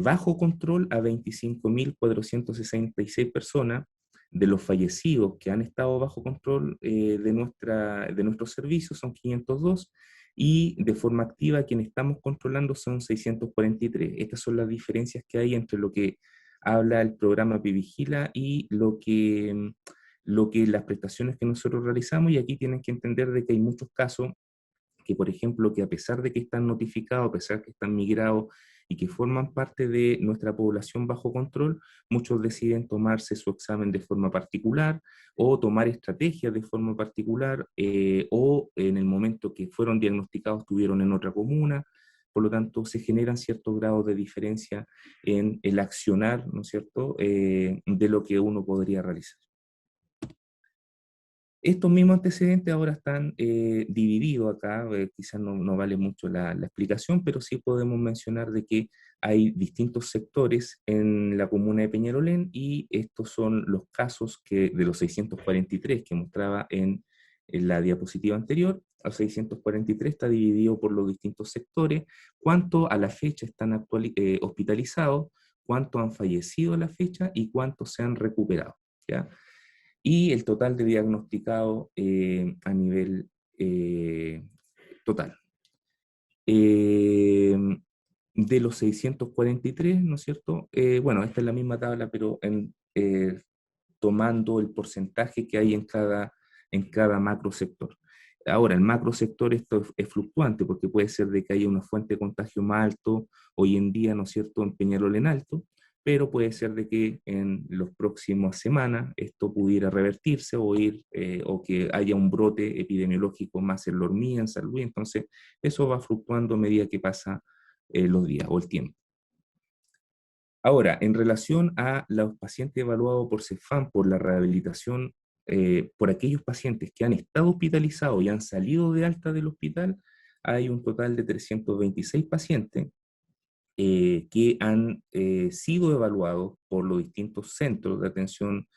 bajo control a 25.466 personas. De los fallecidos que han estado bajo control de nuestros servicios son 502 y de forma activa quienes estamos controlando son 643. Estas son las diferencias que hay entre lo que habla el programa Epivigila y lo que las prestaciones que nosotros realizamos, y aquí tienen que entender de que hay muchos casos que, por ejemplo, que a pesar de que están notificados, a pesar de que están migrados y que forman parte de nuestra población bajo control, muchos deciden tomarse su examen de forma particular o tomar estrategias de forma particular o en el momento que fueron diagnosticados estuvieron en otra comuna. Por lo tanto, se generan ciertos grados de diferencia en el accionar, ¿no es cierto?, de lo que uno podría realizar. Estos mismos antecedentes ahora están divididos acá, quizás no vale mucho la explicación, pero sí podemos mencionar de que hay distintos sectores en la comuna de Peñalolén y estos son los casos de los 643 que mostraba en la diapositiva anterior. Los 643 está dividido por los distintos sectores, cuánto a la fecha están hospitalizados, cuánto han fallecido a la fecha y cuántos se han recuperado, ¿ya? Y el total de diagnosticado a nivel total. De los 643, ¿no es cierto? Bueno, esta es la misma tabla, pero tomando el porcentaje que hay en cada macro sector. Ahora, el macro sector esto es fluctuante, porque puede ser de que haya una fuente de contagio más alto hoy en día, ¿no es cierto?, en Peñalolén alto, pero puede ser de que en las próximas semanas esto pudiera revertirse o que haya un brote epidemiológico más en La Hormiga, en San Luis. Entonces, eso va fluctuando a medida que pasa los días o el tiempo. Ahora, en relación a los pacientes evaluados por CEFAM por la rehabilitación, por aquellos pacientes que han estado hospitalizados y han salido de alta del hospital, hay un total de 326 pacientes que han sido evaluados por los distintos centros de atención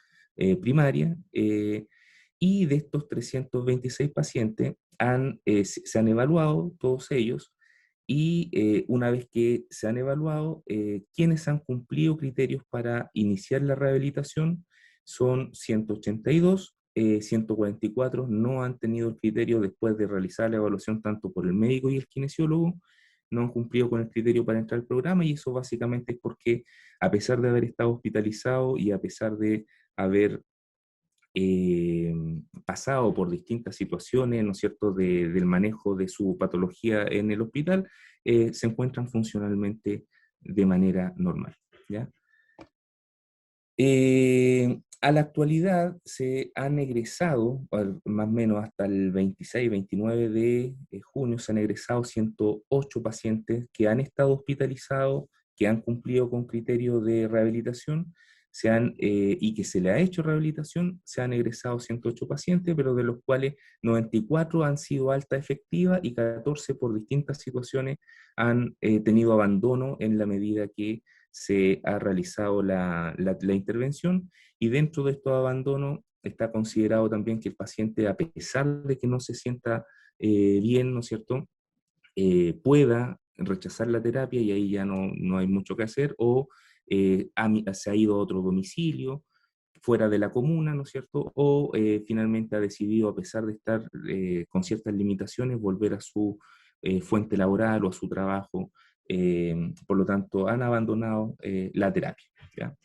primaria, y de estos 326 pacientes se han evaluado todos ellos y una vez que se han evaluado, quienes han cumplido criterios para iniciar la rehabilitación son 182, 144 no han tenido el criterio después de realizar la evaluación tanto por el médico y el kinesiólogo, no han cumplido con el criterio para entrar al programa, y eso básicamente es porque a pesar de haber estado hospitalizado y a pesar de haber pasado por distintas situaciones, ¿no es cierto?, del manejo de su patología en el hospital, se encuentran funcionalmente de manera normal, ¿ya? A la actualidad se han egresado, más o menos hasta el 26-29 de junio, se han egresado 108 pacientes que han estado hospitalizados, que han cumplido con criterios de rehabilitación, y que se le ha hecho rehabilitación. Se han egresado 108 pacientes, pero de los cuales 94 han sido alta efectiva y 14 por distintas situaciones han tenido abandono en la medida que se ha realizado la intervención, y dentro de estos abandonos está considerado también que el paciente, a pesar de que no se sienta bien, ¿no es cierto?, pueda rechazar la terapia, y ahí ya no hay mucho que hacer, o se ha ido a otro domicilio fuera de la comuna, ¿no es cierto?, o finalmente ha decidido, a pesar de estar con ciertas limitaciones, volver a su fuente laboral o a su trabajo. Por lo tanto, han abandonado la terapia, ¿ya?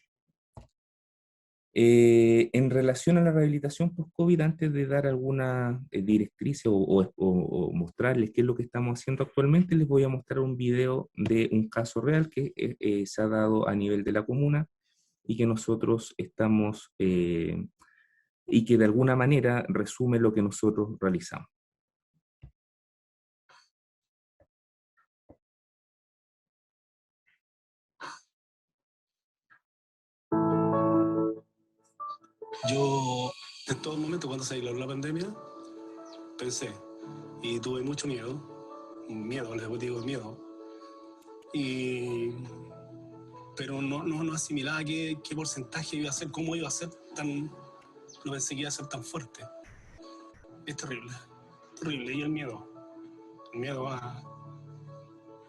En relación a la rehabilitación post-COVID, antes de dar alguna directriz o mostrarles qué es lo que estamos haciendo actualmente, les voy a mostrar un video de un caso real que se ha dado a nivel de la comuna y que nosotros estamos, y que de alguna manera resume lo que nosotros realizamos. Yo, en todo momento, cuando se declaró la pandemia, pensé, y tuve mucho miedo, les digo miedo, pero no asimilaba qué porcentaje iba a ser, cómo iba a ser no pensé que iba a ser tan fuerte. Es terrible, terrible, y el miedo a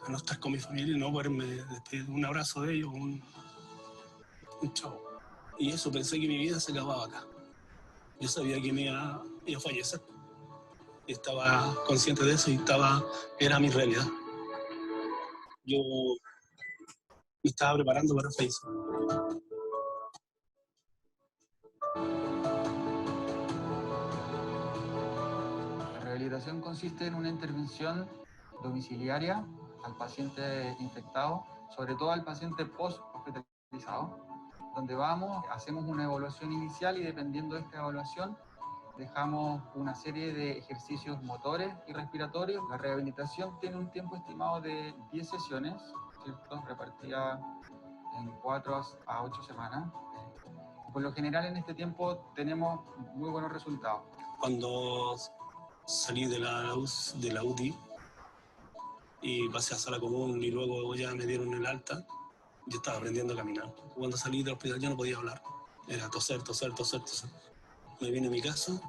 no estar con mi familia y no poderme despedir, un abrazo de ellos, un chao. Y eso, pensé que mi vida se acababa acá. Yo sabía que iba a fallecer. Estaba consciente de eso y era mi realidad. Yo me estaba preparando para fallecer. La rehabilitación consiste en una intervención domiciliaria al paciente infectado, sobre todo al paciente post-hospitalizado, donde hacemos una evaluación inicial y dependiendo de esta evaluación dejamos una serie de ejercicios motores y respiratorios. La rehabilitación tiene un tiempo estimado de 10 sesiones, ¿cierto?, repartidas en 4 a 8 semanas. Por lo general en este tiempo tenemos muy buenos resultados. Cuando salí de la UTI y pasé a sala común y luego ya me dieron el alta, yo estaba aprendiendo a caminar. Cuando salí del hospital yo no podía hablar, era toser. Me vine a mi casa,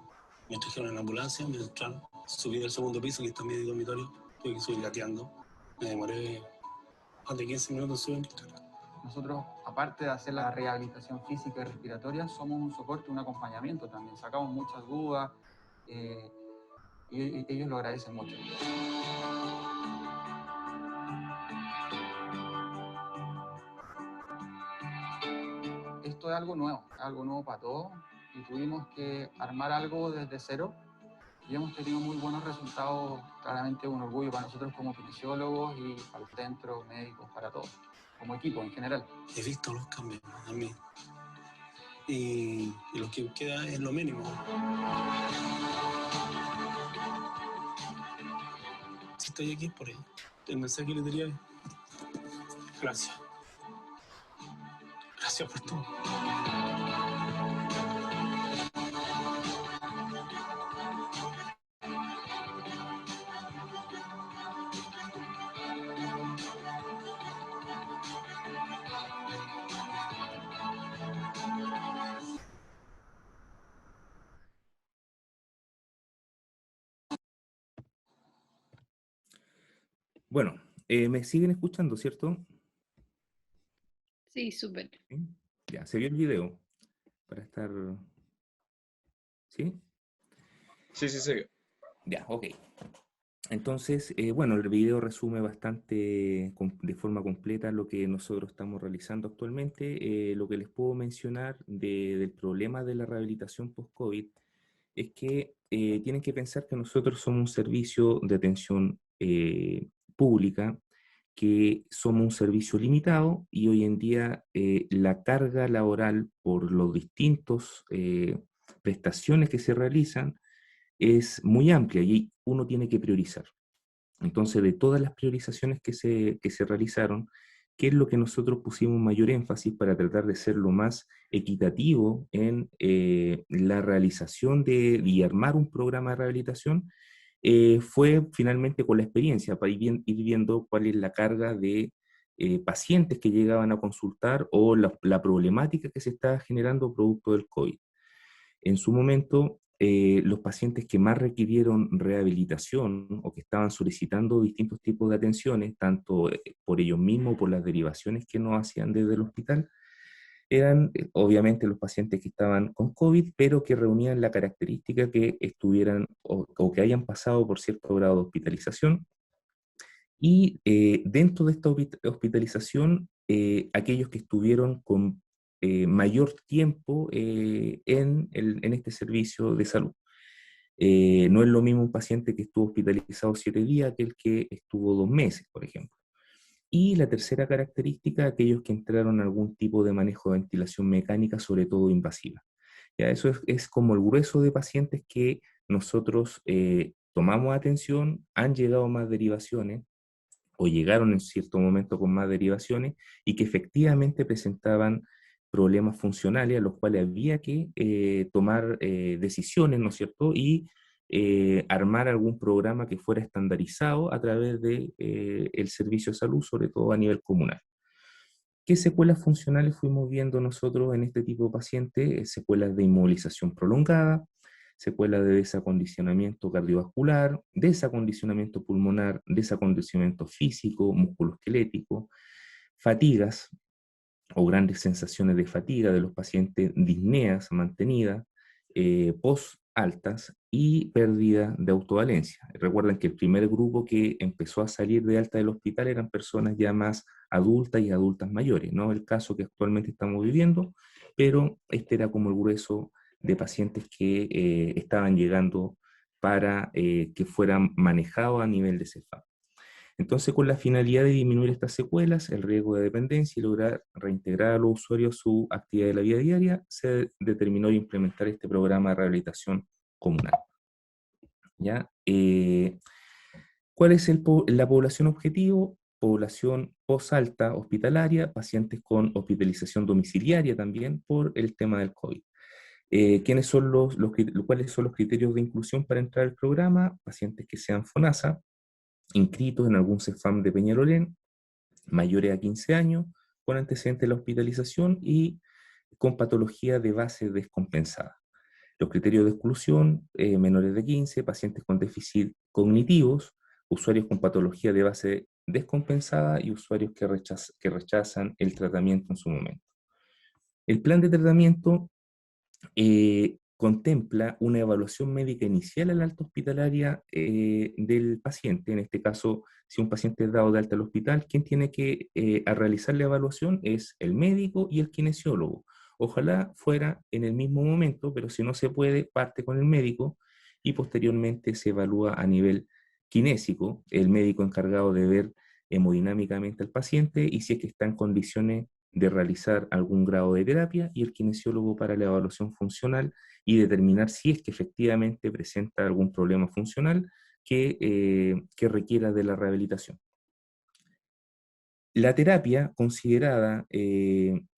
me trajeron en la ambulancia, me entraron, subí al segundo piso, que está en mi dormitorio, tuve que subir gateando, me demoré más de 15 minutos en subir mi escalera. Nosotros, aparte de hacer la rehabilitación física y respiratoria, somos un soporte, un acompañamiento también. Sacamos muchas dudas y ellos lo agradecen mucho. Esto es algo nuevo para todos y tuvimos que armar algo desde cero y hemos tenido muy buenos resultados. Claramente un orgullo para nosotros como kinesiólogos y para el centro, médicos, para todos, como equipo en general. He visto los cambios en mí y lo que queda es lo mínimo. Si estoy aquí es por ello. El mensaje que le diría es gracias. Gracias por todo. Bueno, ¿Me siguen escuchando, cierto? Sí, súper. ¿Sí? Ya, se vio el video para estar... ¿Sí? Sí, sí, sí. Ya, ok. Entonces, bueno, el video resume bastante de forma completa lo que nosotros estamos realizando actualmente. Lo que les puedo mencionar del problema de la rehabilitación post-COVID es que tienen que pensar que nosotros somos un servicio de atención pública, que somos un servicio limitado y hoy en día la carga laboral por los distintos prestaciones que se realizan es muy amplia y uno tiene que priorizar. Entonces, de todas las priorizaciones que se realizaron, ¿qué es lo que nosotros pusimos mayor énfasis para tratar de ser lo más equitativo en la realización y armar un programa de rehabilitación? Fue finalmente con la experiencia, para ir viendo cuál es la carga de pacientes que llegaban a consultar o la problemática que se estaba generando producto del COVID. En su momento, los pacientes que más requirieron rehabilitación o que estaban solicitando distintos tipos de atenciones, tanto por ellos mismos, por las derivaciones que nos hacían desde el hospital, eran obviamente los pacientes que estaban con COVID, pero que reunían la característica que estuvieran o que hayan pasado por cierto grado de hospitalización. Y dentro de esta hospitalización, aquellos que estuvieron con mayor tiempo en este servicio de salud. No es lo mismo un paciente que estuvo hospitalizado 7 días que el que estuvo 2 meses, por ejemplo. Y la tercera característica, aquellos que entraron a algún tipo de manejo de ventilación mecánica, sobre todo invasiva. Ya, eso es como el grueso de pacientes que nosotros tomamos atención, han llegado más derivaciones, o llegaron en cierto momento con más derivaciones y que efectivamente presentaban problemas funcionales a los cuales había que tomar decisiones, ¿no es cierto? Y armar algún programa que fuera estandarizado a través de el servicio de salud, sobre todo a nivel comunal. ¿Qué secuelas funcionales fuimos viendo nosotros en este tipo de pacientes? Secuelas de inmovilización prolongada, secuelas de desacondicionamiento cardiovascular, desacondicionamiento pulmonar, desacondicionamiento físico, musculoesquelético, fatigas o grandes sensaciones de fatiga de los pacientes, disneas mantenidas, post altas y pérdida de autovalencia. Recuerden que el primer grupo que empezó a salir de alta del hospital eran personas ya más adultas y adultas mayores, no el caso que actualmente estamos viviendo, pero este era como el grueso de pacientes que estaban llegando para que fueran manejados a nivel de CEFAM. Entonces, con la finalidad de disminuir estas secuelas, el riesgo de dependencia y lograr reintegrar a los usuarios su actividad de la vida diaria, se determinó implementar este programa de rehabilitación comunal. ¿Ya? ¿Cuál es la población objetivo? Población post-alta hospitalaria, pacientes con hospitalización domiciliaria también por el tema del COVID. ¿Cuáles son los criterios de inclusión para entrar al programa? Pacientes que sean FONASA, inscritos en algún CEFAM de Peñalolén, mayores a 15 años, con antecedentes de la hospitalización y con patología de base descompensada. Los criterios de exclusión, menores de 15, pacientes con déficit cognitivos, usuarios con patología de base descompensada y usuarios que rechazan el tratamiento en su momento. El plan de tratamiento contempla una evaluación médica inicial a la alta hospitalaria del paciente. En este caso, si un paciente es dado de alta al hospital, quien tiene que realizar la evaluación es el médico y el kinesiólogo. Ojalá fuera en el mismo momento, pero si no se puede, parte con el médico y posteriormente se evalúa a nivel kinésico, el médico encargado de ver hemodinámicamente al paciente y si es que está en condiciones de realizar algún grado de terapia y el kinesiólogo para la evaluación funcional y determinar si es que efectivamente presenta algún problema funcional que requiera de la rehabilitación. La terapia considerada en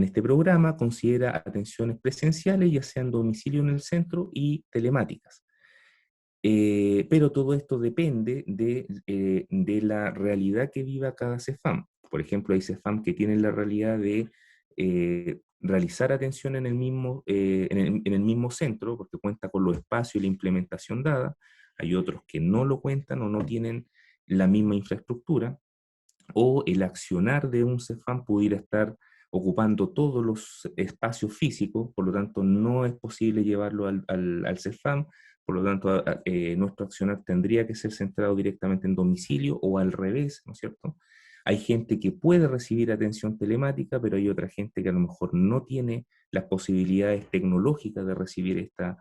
este programa considera atenciones presenciales, ya sea en domicilio en el centro y telemáticas. Pero todo esto depende de la realidad que viva cada CEFAM. Por ejemplo, hay CEFAM que tienen la realidad de realizar atención en el mismo centro, porque cuenta con los espacios y la implementación dada. hay otros que no lo cuentan o no tienen la misma infraestructura, o el accionar de un CEFAM pudiera estar ocupando todos los espacios físicos, por lo tanto no es posible llevarlo al CEFAM, por lo tanto nuestro accionar tendría que ser centrado directamente en domicilio o al revés, ¿no es cierto? Hay gente que puede recibir atención telemática, pero hay otra gente que a lo mejor no tiene las posibilidades tecnológicas de recibir esta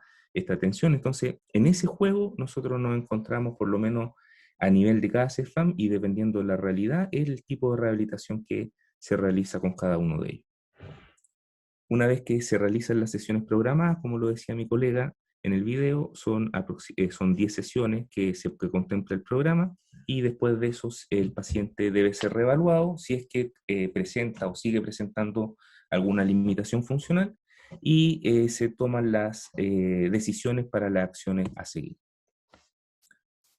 atención. Entonces, en ese juego nosotros nos encontramos por lo menos a nivel de cada CEFAM y dependiendo de la realidad, el tipo de rehabilitación que se realiza con cada uno de ellos. Una vez que se realizan las sesiones programadas, como lo decía mi colega en el video, son 10 sesiones que contempla el programa, y después de eso el paciente debe ser reevaluado si es que presenta o sigue presentando alguna limitación funcional, y se toman las decisiones para las acciones a seguir.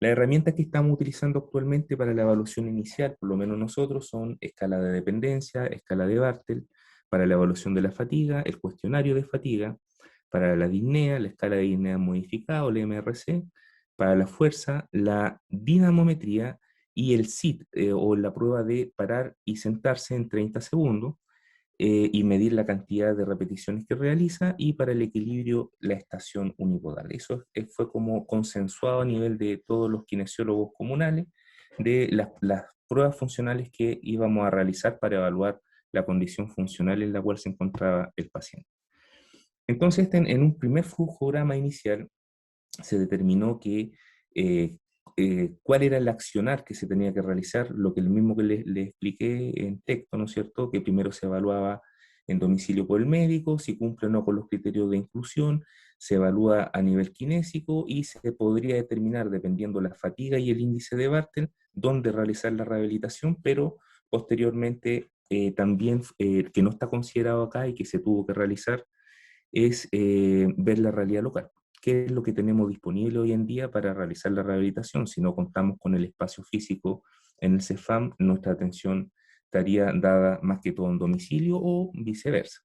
Las herramientas que estamos utilizando actualmente para la evaluación inicial, por lo menos nosotros, son escala de dependencia, escala de Bartel, para la evaluación de la fatiga, el cuestionario de fatiga, para la disnea, la escala de disnea modificada o la MRC, para la fuerza, la dinamometría y el SIT, o la prueba de parar y sentarse en 30 segundos, y medir la cantidad de repeticiones que realiza, y para el equilibrio la estación unipodal. Eso fue como consensuado a nivel de todos los kinesiólogos comunales de las pruebas funcionales que íbamos a realizar para evaluar la condición funcional en la cual se encontraba el paciente. Entonces, en un primer flujograma inicial se determinó que cuál era el accionar que se tenía que realizar, lo que el mismo que le expliqué en texto, ¿no es cierto? Que primero se evaluaba en domicilio por el médico, si cumple o no con los criterios de inclusión, se evalúa a nivel kinésico y se podría determinar, dependiendo la fatiga y el índice de Bartel, dónde realizar la rehabilitación, pero posteriormente también, que no está considerado acá y que se tuvo que realizar, es ver la realidad local. ¿Qué es lo que tenemos disponible hoy en día para realizar la rehabilitación? Si no contamos con el espacio físico en el CEFAM, nuestra atención estaría dada más que todo en domicilio o viceversa.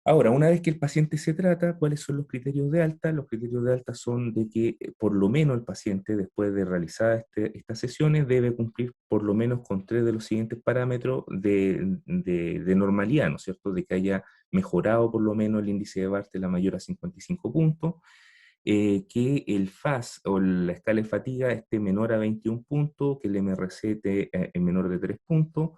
Ahora, una vez que el paciente se trata, ¿cuáles son los criterios de alta? Los criterios de alta son de que por lo menos el paciente, después de realizar estas sesiones, debe cumplir por lo menos con 3 de los siguientes parámetros de normalidad, ¿no es cierto? De que haya mejorado por lo menos el índice de Bartel mayor a 55 puntos, que el FAS o la escala de fatiga esté menor a 21 puntos, que el MRC esté menor de 3 puntos,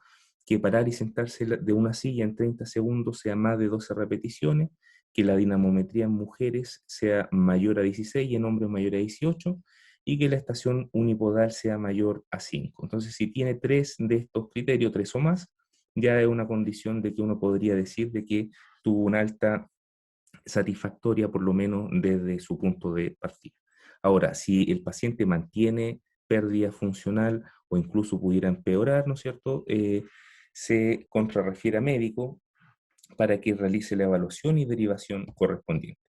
que parar y sentarse de una silla en 30 segundos sea más de 12 repeticiones, que la dinamometría en mujeres sea mayor a 16 y en hombres mayor a 18, y que la estación unipodal sea mayor a 5. Entonces, si tiene 3 de estos criterios, 3 o más, ya es una condición de que uno podría decir de que tuvo una alta satisfactoria, por lo menos desde su punto de partida. Ahora, si el paciente mantiene pérdida funcional o incluso pudiera empeorar, ¿no es cierto?, se contrarrefiere a médico para que realice la evaluación y derivación correspondiente.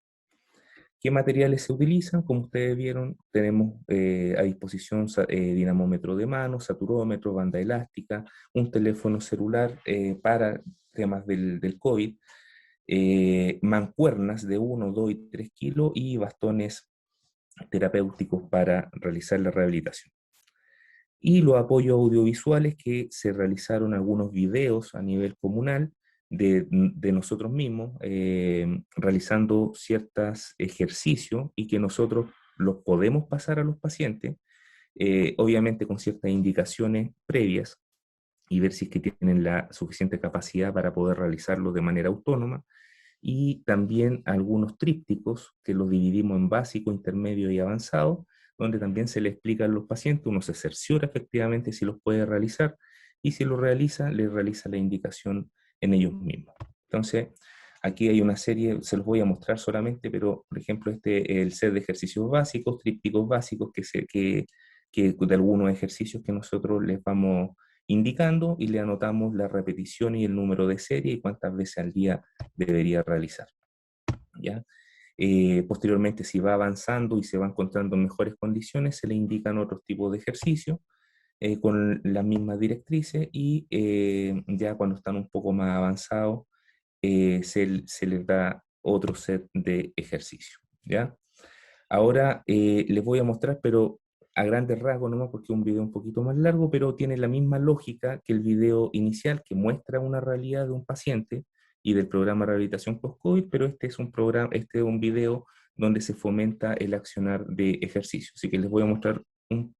¿Qué materiales se utilizan? Como ustedes vieron, tenemos a disposición dinamómetro de mano, saturómetro, banda elástica, un teléfono celular para temas del COVID, mancuernas de 1, 2 y 3 kilos y bastones terapéuticos para realizar la rehabilitación. Y los apoyos audiovisuales, que se realizaron algunos videos a nivel comunal de nosotros mismos, realizando ciertos ejercicios y que nosotros los podemos pasar a los pacientes, obviamente con ciertas indicaciones previas, y ver si es que tienen la suficiente capacidad para poder realizarlo de manera autónoma, y también algunos trípticos que los dividimos en básico, intermedio y avanzado, donde también se le explica a los pacientes, uno se cerciora efectivamente si los puede realizar, y si lo realiza, le realiza la indicación en ellos mismos. Entonces, aquí hay una serie, se los voy a mostrar solamente, pero por ejemplo el set de ejercicios básicos, trípticos básicos, que de algunos ejercicios que nosotros les vamos indicando, y le anotamos la repetición y el número de serie y cuántas veces al día debería realizar, ¿ya? Posteriormente, si va avanzando y se va encontrando en mejores condiciones, se le indican otros tipos de ejercicios con las mismas directrices, y ya cuando están un poco más avanzados, se les da otro set de ejercicios, ¿ya? Ahora les voy a mostrar, pero a grandes rasgos nomás, porque es un video un poquito más largo, pero tiene la misma lógica que el video inicial, que muestra una realidad de un paciente y del programa de rehabilitación post-COVID, pero este es un video donde se fomenta el accionar de ejercicio. Así que les voy a mostrar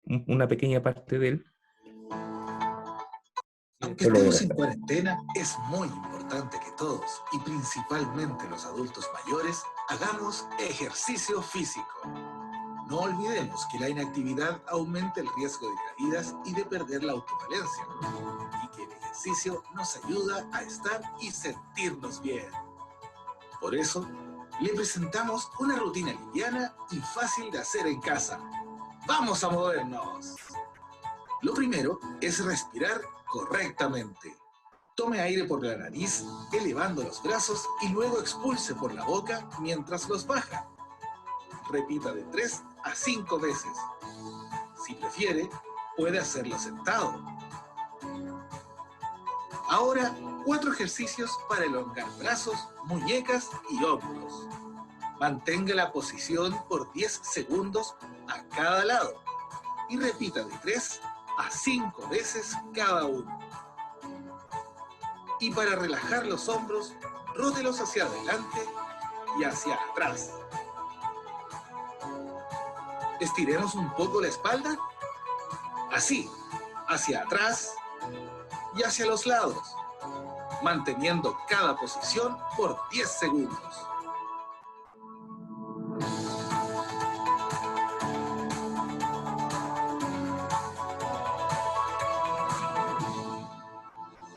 una pequeña parte de él. Aunque estemos en cuarentena, es muy importante que todos, y principalmente los adultos mayores, hagamos ejercicio físico. No olvidemos que la inactividad aumenta el riesgo de caídas y de perder la autovalencia, y que el ejercicio nos ayuda a estar y sentirnos bien. Por eso, le presentamos una rutina liviana y fácil de hacer en casa. ¡Vamos a movernos! Lo primero es respirar correctamente. Tome aire por la nariz, elevando los brazos y luego expulse por la boca mientras los baja. Repita de 3 a 5 veces. Si prefiere, puede hacerlo sentado. Ahora, 4 ejercicios para elongar brazos, muñecas y hombros. Mantenga la posición por 10 segundos a cada lado y repita de 3 a 5 veces cada uno. Y para relajar los hombros, rótelos hacia adelante y hacia atrás. Estiremos un poco la espalda, así, hacia atrás y hacia los lados, manteniendo cada posición por 10 segundos.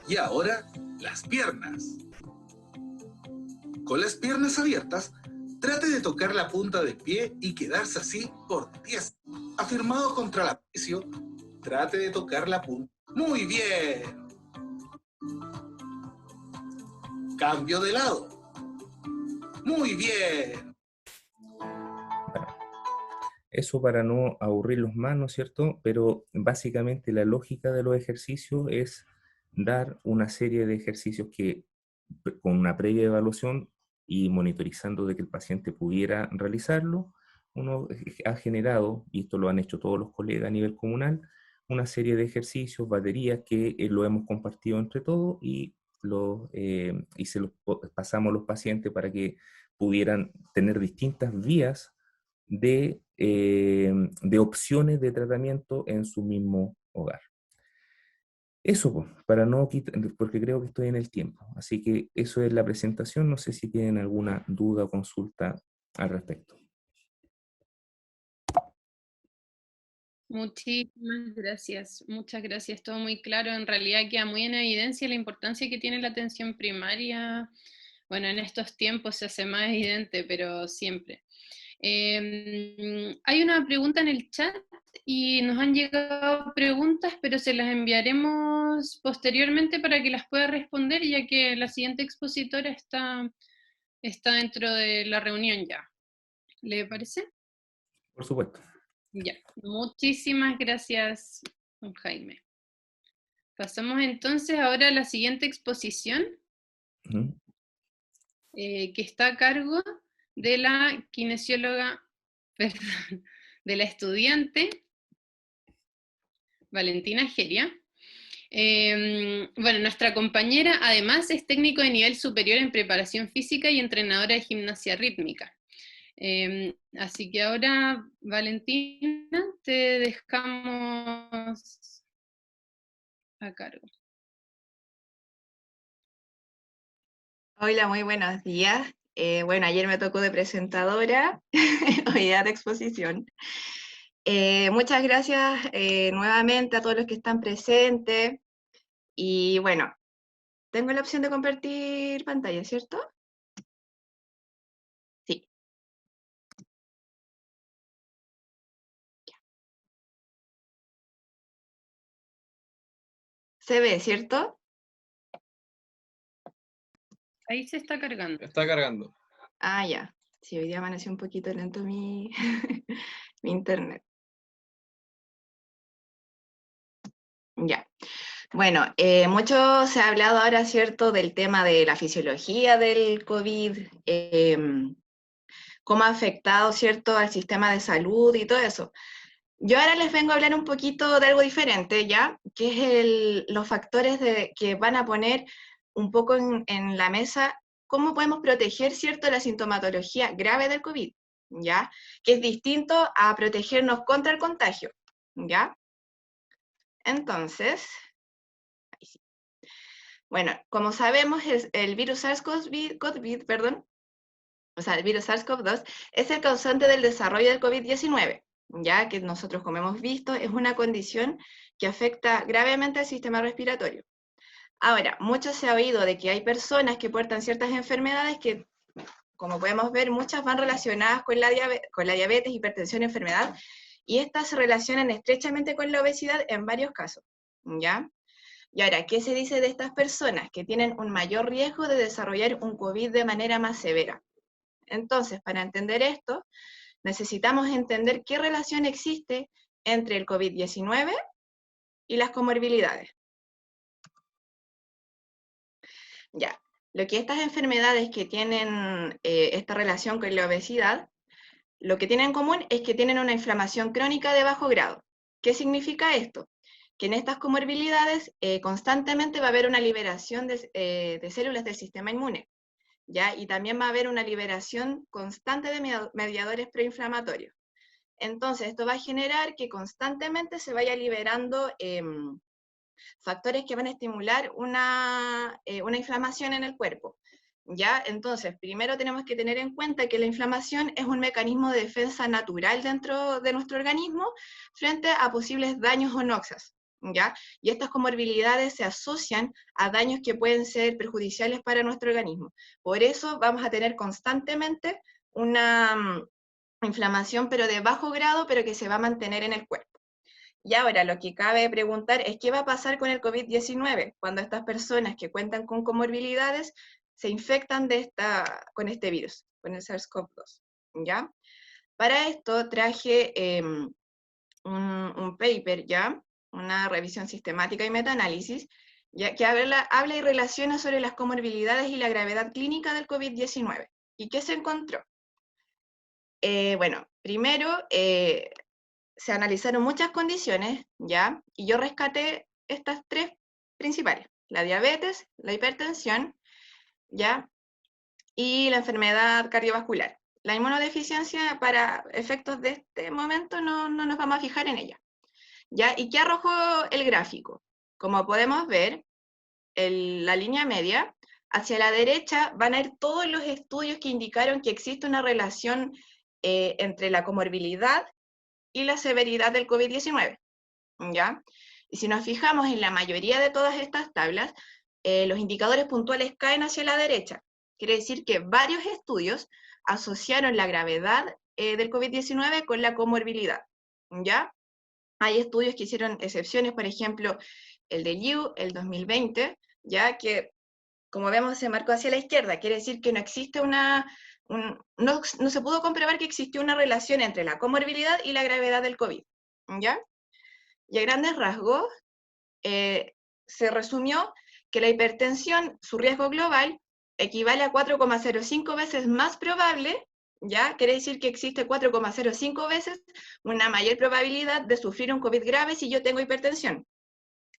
Y ahora, las piernas. Con las piernas abiertas, trate de tocar la punta del pie y quedarse así por 10. Afirmado contra la presión, trate de tocar la punta. ¡Muy bien! Cambio de lado. ¡Muy bien! Eso para no aburrirlos más, ¿no es cierto? Pero básicamente la lógica de los ejercicios es dar una serie de ejercicios que, con una previa evaluación y monitorizando de que el paciente pudiera realizarlo, uno ha generado, y esto lo han hecho todos los colegas a nivel comunal, una serie de ejercicios, baterías que lo hemos compartido entre todos y se los pasamos a los pacientes para que pudieran tener distintas vías de opciones de tratamiento en su mismo hogar. Eso, pues, para no quitar, porque creo que estoy en el tiempo. Así que eso es la presentación. No sé si tienen alguna duda o consulta al respecto. Muchísimas gracias, muchas gracias, todo muy claro. En realidad queda muy en evidencia la importancia que tiene la atención primaria. Bueno, en estos tiempos se hace más evidente, pero siempre. Hay una pregunta en el chat y nos han llegado preguntas, pero se las enviaremos posteriormente para que las pueda responder, ya que la siguiente expositora está dentro de la reunión ya. ¿Le parece? Por supuesto. Ya, muchísimas gracias, don Jaime. Pasamos entonces ahora a la siguiente exposición, que está a cargo de la kinesióloga, perdón, de la estudiante Valentina Geria. Bueno, nuestra compañera además es técnico de nivel superior en preparación física y entrenadora de gimnasia rítmica. Así que ahora, Valentina, te dejamos a cargo. Hola, muy buenos días. Bueno, ayer me tocó de presentadora, hoy día de exposición. Muchas gracias nuevamente a todos los que están presentes. Y bueno, tengo la opción de compartir pantalla, ¿cierto? Sí. Se ve, ¿cierto? Ahí se está cargando. Está cargando. Ah, ya. Sí, hoy día amaneció un poquito lento mi, mi internet. Ya. Bueno, mucho se ha hablado ahora, ¿cierto?, del tema de la fisiología del COVID, cómo ha afectado, ¿cierto?, al sistema de salud y todo eso. Yo ahora les vengo a hablar un poquito de algo diferente, ¿ya? Que es los factores que van a poner un poco en la mesa cómo podemos proteger, ¿cierto?, la sintomatología grave del COVID, ¿ya? Que es distinto a protegernos contra el contagio, ¿ya? Entonces, ahí sí. Bueno, como sabemos, el virus SARS-CoV, perdón, o sea, el virus SARS-CoV-2 es el causante del desarrollo del COVID-19, ya que nosotros, como hemos visto, es una condición que afecta gravemente al sistema respiratorio. Ahora, mucho se ha oído de que hay personas que portan ciertas enfermedades que, como podemos ver, muchas van relacionadas con la diabetes, hipertensión, enfermedad, y estas se relacionan estrechamente con la obesidad en varios casos, ¿ya? Y ahora, ¿qué se dice de estas personas? Que tienen un mayor riesgo de desarrollar un COVID de manera más severa. Entonces, para entender esto, necesitamos entender qué relación existe entre el COVID-19 y las comorbilidades. Ya, lo que estas enfermedades que tienen esta relación con la obesidad, lo que tienen en común es que tienen una inflamación crónica de bajo grado. ¿Qué significa esto? Que en estas comorbilidades constantemente va a haber una liberación de células del sistema inmune, ¿ya? Y también va a haber una liberación constante de mediadores preinflamatorios. Entonces, esto va a generar que constantemente se vaya liberando factores que van a estimular una inflamación en el cuerpo, ¿ya? Entonces, primero tenemos que tener en cuenta que la inflamación es un mecanismo de defensa natural dentro de nuestro organismo frente a posibles daños o noxas, ¿ya? Y estas comorbilidades se asocian a daños que pueden ser perjudiciales para nuestro organismo. Por eso vamos a tener constantemente una inflamación, pero de bajo grado, pero que se va a mantener en el cuerpo. Y ahora lo que cabe preguntar es qué va a pasar con el COVID-19 cuando estas personas que cuentan con comorbilidades se infectan con este virus, con el SARS-CoV-2, ¿ya? Para esto traje un paper, ¿ya? Una revisión sistemática y metaanálisis, ya que habla y relaciona sobre las comorbilidades y la gravedad clínica del COVID-19. ¿Y qué se encontró? Bueno, primero, se analizaron muchas condiciones, ¿ya? Y yo rescaté estas tres principales: la diabetes, la hipertensión, ¿ya? Y la enfermedad cardiovascular. La inmunodeficiencia, para efectos de este momento, no nos vamos a fijar en ella, ¿ya? ¿Y qué arrojó el gráfico? Como podemos ver, la línea media, hacia la derecha van a ir todos los estudios que indicaron que existe una relación entre la comorbilidad y la severidad del COVID-19, ¿ya? Y si nos fijamos en la mayoría de todas estas tablas, los indicadores puntuales caen hacia la derecha. Quiere decir que varios estudios asociaron la gravedad del COVID-19 con la comorbilidad, ¿ya? Hay estudios que hicieron excepciones, por ejemplo, el de Liu, el 2020, ya que, como vemos, se marcó hacia la izquierda. Quiere decir que no existe no se pudo comprobar que existió una relación entre la comorbilidad y la gravedad del COVID, ¿ya? Y a grandes rasgos, se resumió que la hipertensión, su riesgo global, equivale a 4,05 veces más probable, ¿ya? Quiere decir que existe 4,05 veces una mayor probabilidad de sufrir un COVID grave si yo tengo hipertensión.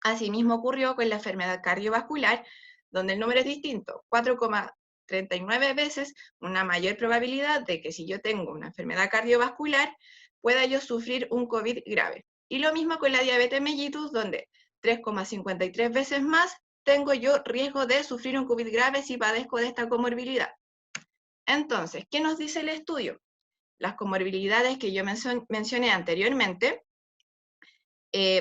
Asimismo ocurrió con la enfermedad cardiovascular, donde el número es distinto: 4,39 veces una mayor probabilidad de que si yo tengo una enfermedad cardiovascular, pueda yo sufrir un COVID grave. Y lo mismo con la diabetes mellitus, donde 3,53 veces más tengo yo riesgo de sufrir un COVID grave si padezco de esta comorbilidad. Entonces, ¿qué nos dice el estudio? Las comorbilidades que yo mencioné anteriormente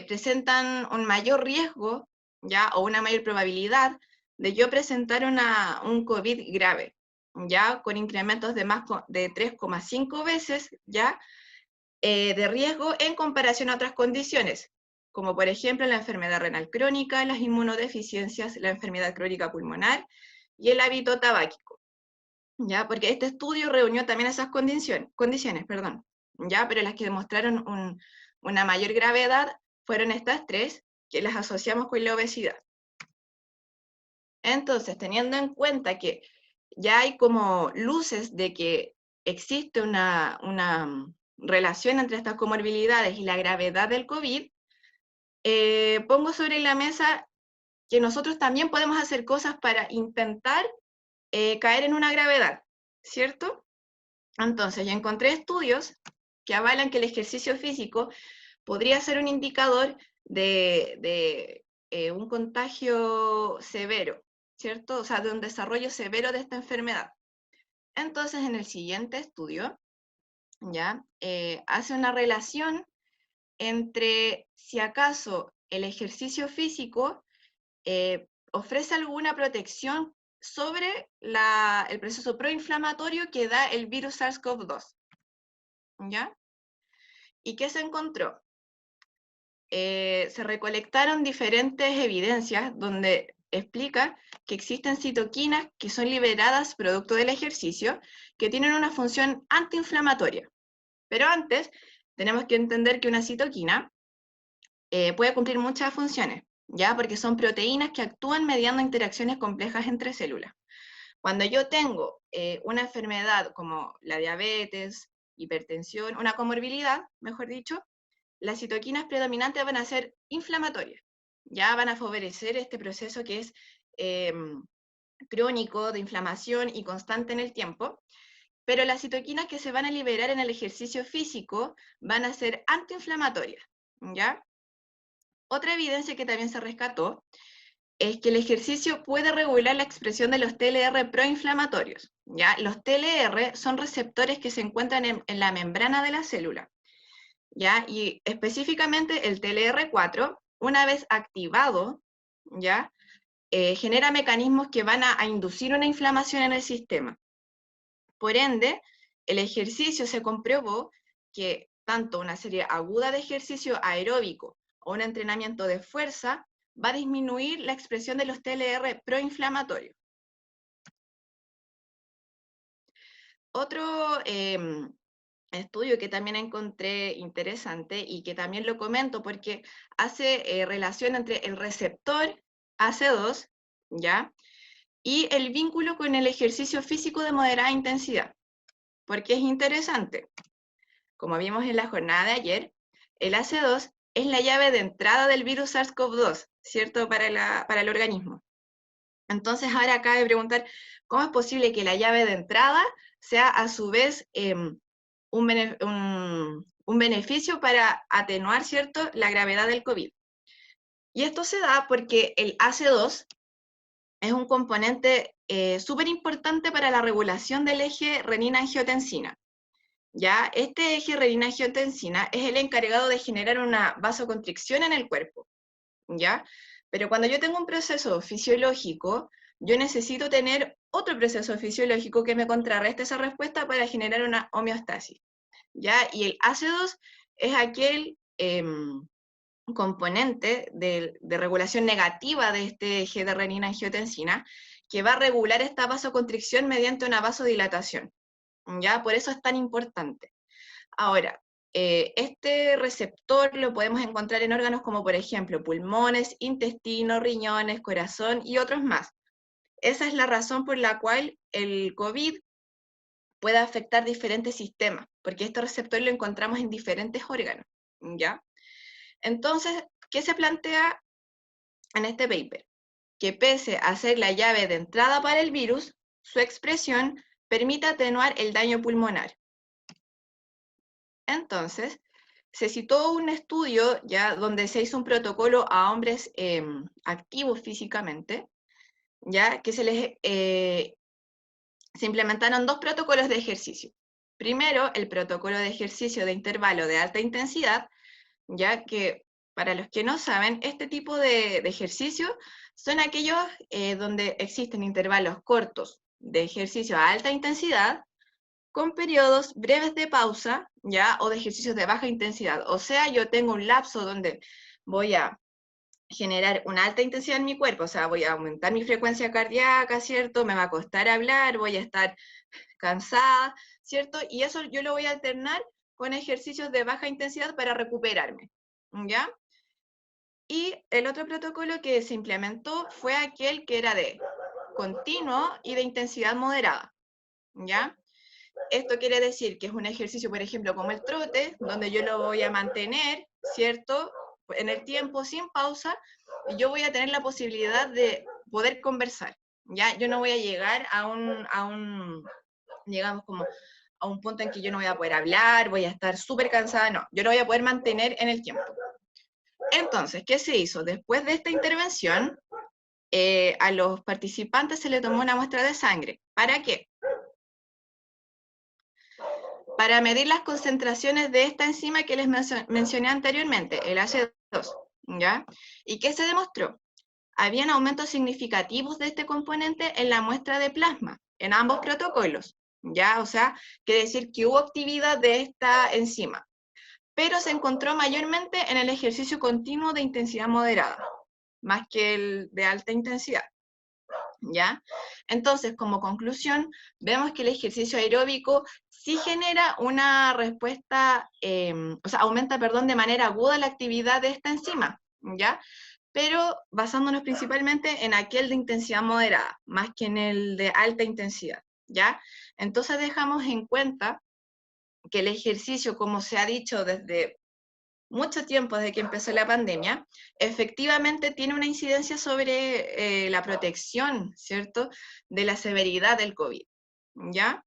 presentan un mayor riesgo, ¿ya? O una mayor probabilidad de yo presentar un COVID grave, ¿ya? Con incrementos de más de 3,5 veces, ¿ya? De riesgo en comparación a otras condiciones, como por ejemplo la enfermedad renal crónica, las inmunodeficiencias, la enfermedad crónica pulmonar y el hábito tabáquico, ¿ya? Porque este estudio reunió también esas condiciones, perdón, ¿ya? Pero las que demostraron una mayor gravedad fueron estas tres, que las asociamos con la obesidad. Entonces, teniendo en cuenta que ya hay como luces de que existe una relación entre estas comorbilidades y la gravedad del COVID, pongo sobre la mesa que nosotros también podemos hacer cosas para intentar caer en una gravedad, ¿cierto? Entonces, yo encontré estudios que avalan que el ejercicio físico podría ser un indicador de un contagio severo, ¿cierto? O sea, de un desarrollo severo de esta enfermedad. Entonces, en el siguiente estudio, ¿ya? Hace una relación entre si acaso el ejercicio físico ofrece alguna protección sobre el proceso proinflamatorio que da el virus SARS-CoV-2. ¿Ya? ¿Y qué se encontró? Se recolectaron diferentes evidencias donde explica que existen citoquinas que son liberadas producto del ejercicio que tienen una función antiinflamatoria. Pero antes, tenemos que entender que una citoquina puede cumplir muchas funciones, ¿ya? Porque son proteínas que actúan mediando interacciones complejas entre células. Cuando yo tengo una enfermedad como la diabetes, hipertensión, una comorbilidad, mejor dicho, las citoquinas predominantes van a ser inflamatorias, ya van a favorecer este proceso que es crónico de inflamación y constante en el tiempo, pero las citoquinas que se van a liberar en el ejercicio físico van a ser antiinflamatorias, ¿ya? Otra evidencia que también se rescató es que el ejercicio puede regular la expresión de los TLR proinflamatorios, ¿ya? Los TLR son receptores que se encuentran en la membrana de la célula, ¿ya? Y específicamente el TLR4, una vez activado, ¿ya? Genera mecanismos que van a inducir una inflamación en el sistema. Por ende, el ejercicio se comprobó que tanto una serie aguda de ejercicio aeróbico o un entrenamiento de fuerza va a disminuir la expresión de los TLR proinflamatorios. Otro estudio que también encontré interesante y que también lo comento porque hace relación entre el receptor AC2, ¿ya? Y el vínculo con el ejercicio físico de moderada intensidad. Porque es interesante. Como vimos en la jornada de ayer, el AC2 es la llave de entrada del virus SARS-CoV-2, ¿cierto? Para el organismo. Entonces ahora cabe preguntar, ¿cómo es posible que la llave de entrada sea a su vez un beneficio para atenuar, ¿cierto?, la gravedad del COVID? Y esto se da porque el AC2 es un componente súper importante para la regulación del eje renina-angiotensina. ¿Ya? Este eje renina-angiotensina es el encargado de generar una vasoconstricción en el cuerpo, ¿ya? Pero cuando yo tengo un proceso fisiológico, yo necesito tener otro proceso fisiológico que me contrarreste esa respuesta para generar una homeostasis, ¿ya? Y el AC2 es aquel componente de regulación negativa de este eje de renina-angiotensina que va a regular esta vasoconstricción mediante una vasodilatación, ¿ya? Por eso es tan importante. Ahora, este receptor lo podemos encontrar en órganos como, por ejemplo, pulmones, intestino, riñones, corazón y otros más. Esa es la razón por la cual el COVID puede afectar diferentes sistemas, porque este receptor lo encontramos en diferentes órganos, ¿ya? Entonces, ¿qué se plantea en este paper? Que pese a ser la llave de entrada para el virus, su expresión permite atenuar el daño pulmonar. Entonces, se citó un estudio ya donde se hizo un protocolo a hombres activos físicamente, ya que se implementaron dos protocolos de ejercicio. Primero, el protocolo de ejercicio de intervalo de alta intensidad, ya que para los que no saben, este tipo de ejercicio son aquellos donde existen intervalos cortos de ejercicio a alta intensidad, con periodos breves de pausa, ¿ya? O de ejercicios de baja intensidad. O sea, yo tengo un lapso donde voy a generar una alta intensidad en mi cuerpo, o sea, voy a aumentar mi frecuencia cardíaca, ¿cierto? Me va a costar hablar, voy a estar cansada, ¿cierto? Y eso yo lo voy a alternar con ejercicios de baja intensidad para recuperarme, ¿ya? Y el otro protocolo que se implementó fue aquel que era de continuo y de intensidad moderada, ¿ya? Esto quiere decir que es un ejercicio, por ejemplo, como el trote, donde yo lo voy a mantener, ¿cierto?, en el tiempo, sin pausa, y yo voy a tener la posibilidad de poder conversar, ¿ya? Yo no voy a llegar digamos, como a un punto en que yo no voy a poder hablar, voy a estar súper cansada, no, yo lo voy a poder mantener en el tiempo. Entonces, ¿qué se hizo? Después de esta intervención, a los participantes se les tomó una muestra de sangre. ¿Para qué? Para medir las concentraciones de esta enzima que les mencioné anteriormente, el H2, ¿ya? ¿Y qué se demostró? Habían aumentos significativos de este componente en la muestra de plasma, en ambos protocolos, ¿ya? O sea, quiere decir que hubo actividad de esta enzima, pero se encontró mayormente en el ejercicio continuo de intensidad moderada, más que el de alta intensidad, ¿ya? Entonces, como conclusión, vemos que el ejercicio aeróbico sí genera una respuesta, o sea, aumenta, perdón, de manera aguda la actividad de esta enzima, ¿ya? Pero basándonos principalmente en aquel de intensidad moderada, más que en el de alta intensidad, ¿ya? Entonces dejamos en cuenta que el ejercicio, como se ha dicho desde mucho tiempo, desde que empezó la pandemia, efectivamente tiene una incidencia sobre la protección, ¿cierto?, de la severidad del COVID, ¿ya?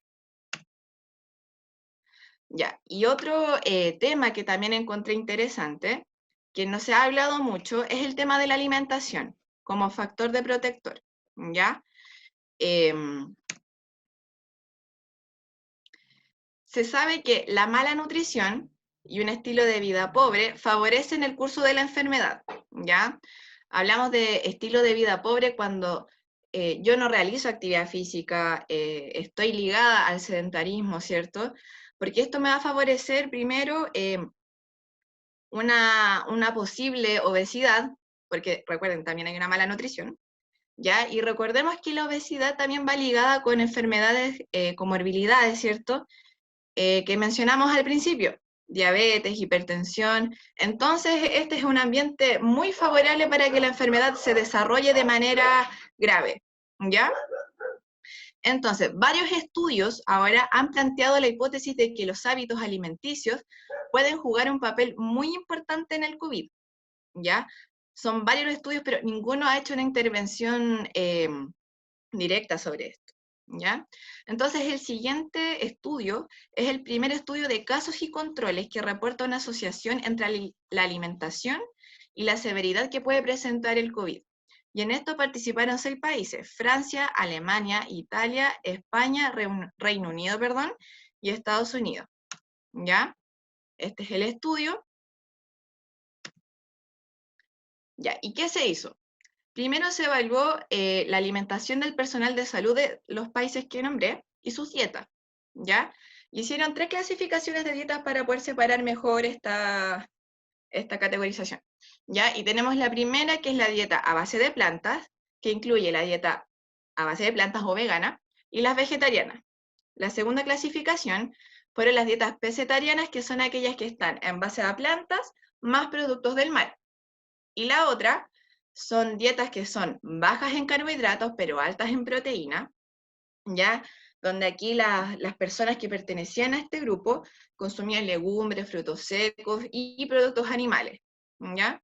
Ya, y otro tema que también encontré interesante, que no se ha hablado mucho, es el tema de la alimentación como factor de protector, ¿ya? Se sabe que la mala nutrición y un estilo de vida pobre favorecen el curso de la enfermedad, ¿ya? Hablamos de estilo de vida pobre cuando yo no realizo actividad física, estoy ligada al sedentarismo, ¿cierto? Porque esto me va a favorecer primero una posible obesidad, porque recuerden, también hay una mala nutrición, ¿ya? Y recordemos que la obesidad también va ligada con enfermedades, comorbilidades, ¿cierto?, que mencionamos al principio, diabetes, hipertensión. Entonces, este es un ambiente muy favorable para que la enfermedad se desarrolle de manera grave, ¿ya? Entonces, varios estudios ahora han planteado la hipótesis de que los hábitos alimenticios pueden jugar un papel muy importante en el COVID, ¿ya? Son varios estudios, pero ninguno ha hecho una intervención directa sobre esto, ¿ya? Entonces, el siguiente estudio es el primer estudio de casos y controles que reporta una asociación entre la alimentación y la severidad que puede presentar el COVID. Y en esto participaron 6 países: Francia, Alemania, Italia, España, Reino Unido, perdón, y Estados Unidos, ¿ya? Este es el estudio. Ya, ¿y qué se hizo? Primero se evaluó la alimentación del personal de salud de los países que nombré y sus dietas, ¿ya? Hicieron 3 clasificaciones de dietas para poder separar mejor esta categorización, ¿ya? Y tenemos la primera, que es la dieta a base de plantas, que incluye la dieta a base de plantas o vegana, y las vegetarianas. La segunda clasificación fueron las dietas pescetarianas, que son aquellas que están en base a plantas más productos del mar. Y la otra son dietas que son bajas en carbohidratos, pero altas en proteína, ¿ya? Donde aquí las personas que pertenecían a este grupo consumían legumbres, frutos secos y productos animales, ¿ya?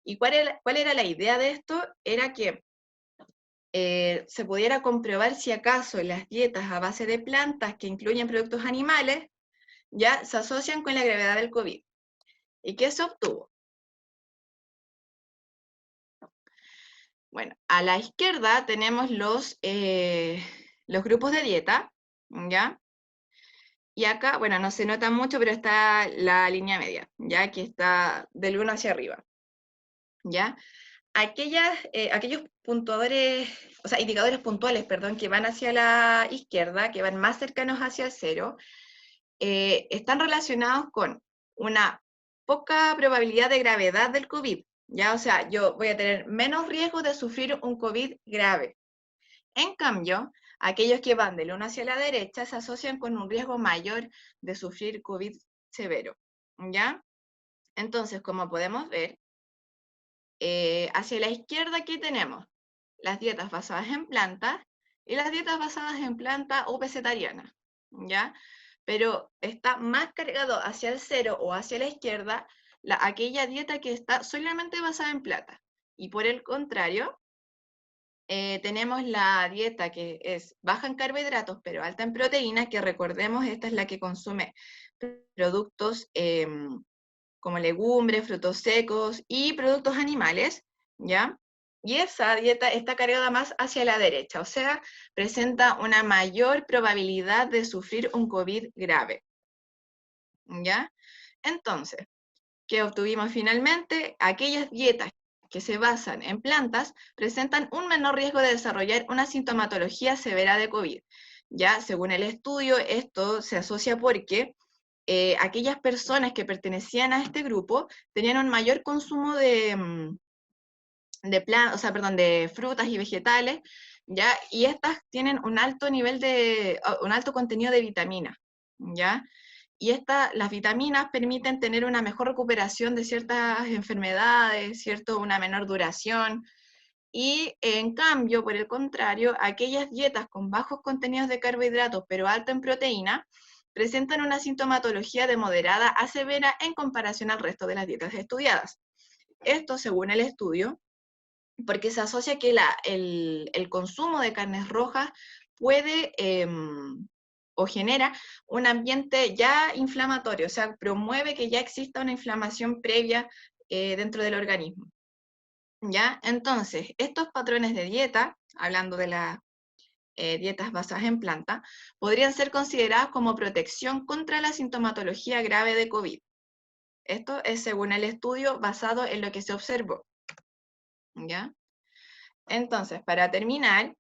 ¿Y cuál era la idea de esto? Era que se pudiera comprobar si acaso las dietas a base de plantas que incluyen productos animales ya se asocian con la gravedad del COVID. ¿Y qué se obtuvo? Bueno, a la izquierda tenemos los grupos de dieta, ¿ya? Y acá, bueno, no se nota mucho, pero está la línea media, ¿ya? Que está del 1 hacia arriba, ¿ya? Aquellos puntuadores, o sea, indicadores puntuales, perdón, que van hacia la izquierda, que van más cercanos hacia el 0, están relacionados con una poca probabilidad de gravedad del COVID, ¿ya? O sea, yo voy a tener menos riesgo de sufrir un COVID grave. En cambio, aquellos que van del 1 hacia la derecha se asocian con un riesgo mayor de sufrir COVID severo, ¿ya? Entonces, como podemos ver, hacia la izquierda aquí tenemos las dietas basadas en plantas y las dietas basadas en plantas o pescetarianas, ¿ya? Pero está más cargado hacia el 0 o hacia la izquierda aquella dieta que está solamente basada en plata. Y por el contrario, tenemos la dieta que es baja en carbohidratos, pero alta en proteínas, que recordemos, esta es la que consume productos como legumbres, frutos secos y productos animales, ¿ya? Y esa dieta está cargada más hacia la derecha, o sea, presenta una mayor probabilidad de sufrir un COVID grave, ¿ya? Entonces, ¿qué obtuvimos finalmente? Aquellas dietas que se basan en plantas presentan un menor riesgo de desarrollar una sintomatología severa de COVID. Ya, según el estudio, esto se asocia porque aquellas personas que pertenecían a este grupo tenían un mayor consumo de frutas y vegetales, ¿ya? Y estas tienen un alto nivel un alto contenido de vitaminas, ¿ya? Y las vitaminas permiten tener una mejor recuperación de ciertas enfermedades, ¿cierto? Una menor duración. Y en cambio, por el contrario, aquellas dietas con bajos contenidos de carbohidratos pero alto en proteína presentan una sintomatología de moderada a severa en comparación al resto de las dietas estudiadas. Esto, según el estudio, porque se asocia que el consumo de carnes rojas puede o genera un ambiente ya inflamatorio, o sea, promueve que ya exista una inflamación previa dentro del organismo. ¿Ya? Entonces, estos patrones de dieta, hablando de las dietas basadas en planta, podrían ser consideradas como protección contra la sintomatología grave de COVID. Esto es según el estudio basado en lo que se observó. ¿Ya? Entonces, para terminar,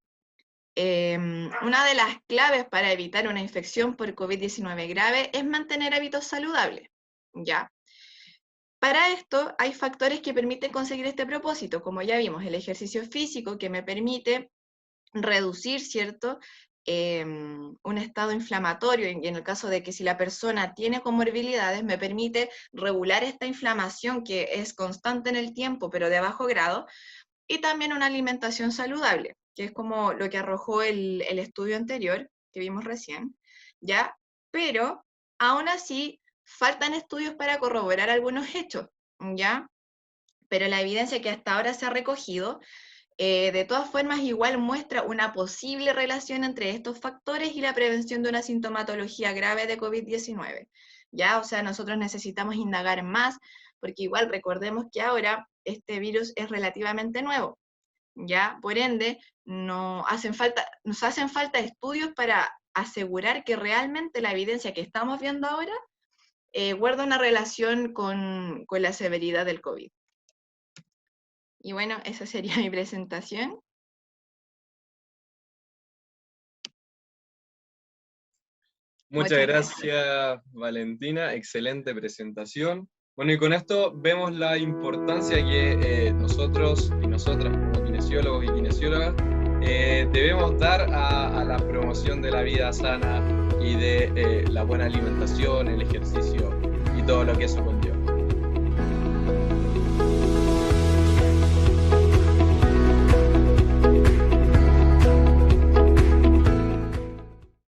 una de las claves para evitar una infección por COVID-19 grave es mantener hábitos saludables, ¿ya? Para esto hay factores que permiten conseguir este propósito, como ya vimos, el ejercicio físico que me permite reducir, ¿cierto?, un estado inflamatorio, y en el caso de que si la persona tiene comorbilidades, me permite regular esta inflamación que es constante en el tiempo, pero de bajo grado, y también una alimentación saludable, que es como lo que arrojó el estudio anterior, que vimos recién, ¿ya? Pero, aún así, faltan estudios para corroborar algunos hechos, ¿ya? Pero la evidencia que hasta ahora se ha recogido, de todas formas, igual muestra una posible relación entre estos factores y la prevención de una sintomatología grave de COVID-19, ¿ya? O sea, nosotros necesitamos indagar más, porque igual recordemos que ahora este virus es relativamente nuevo, ¿ya? Por ende, nos hacen falta estudios para asegurar que realmente la evidencia que estamos viendo ahora guarda una relación con la severidad del COVID. Y bueno, esa sería mi presentación. Muchas gracias, Valentina. Excelente presentación. Bueno, y con esto vemos la importancia que nosotros y nosotras como kinesiólogos y kinesiólogas debemos dar a la promoción de la vida sana y de la buena alimentación, el ejercicio y todo lo que eso conlleva.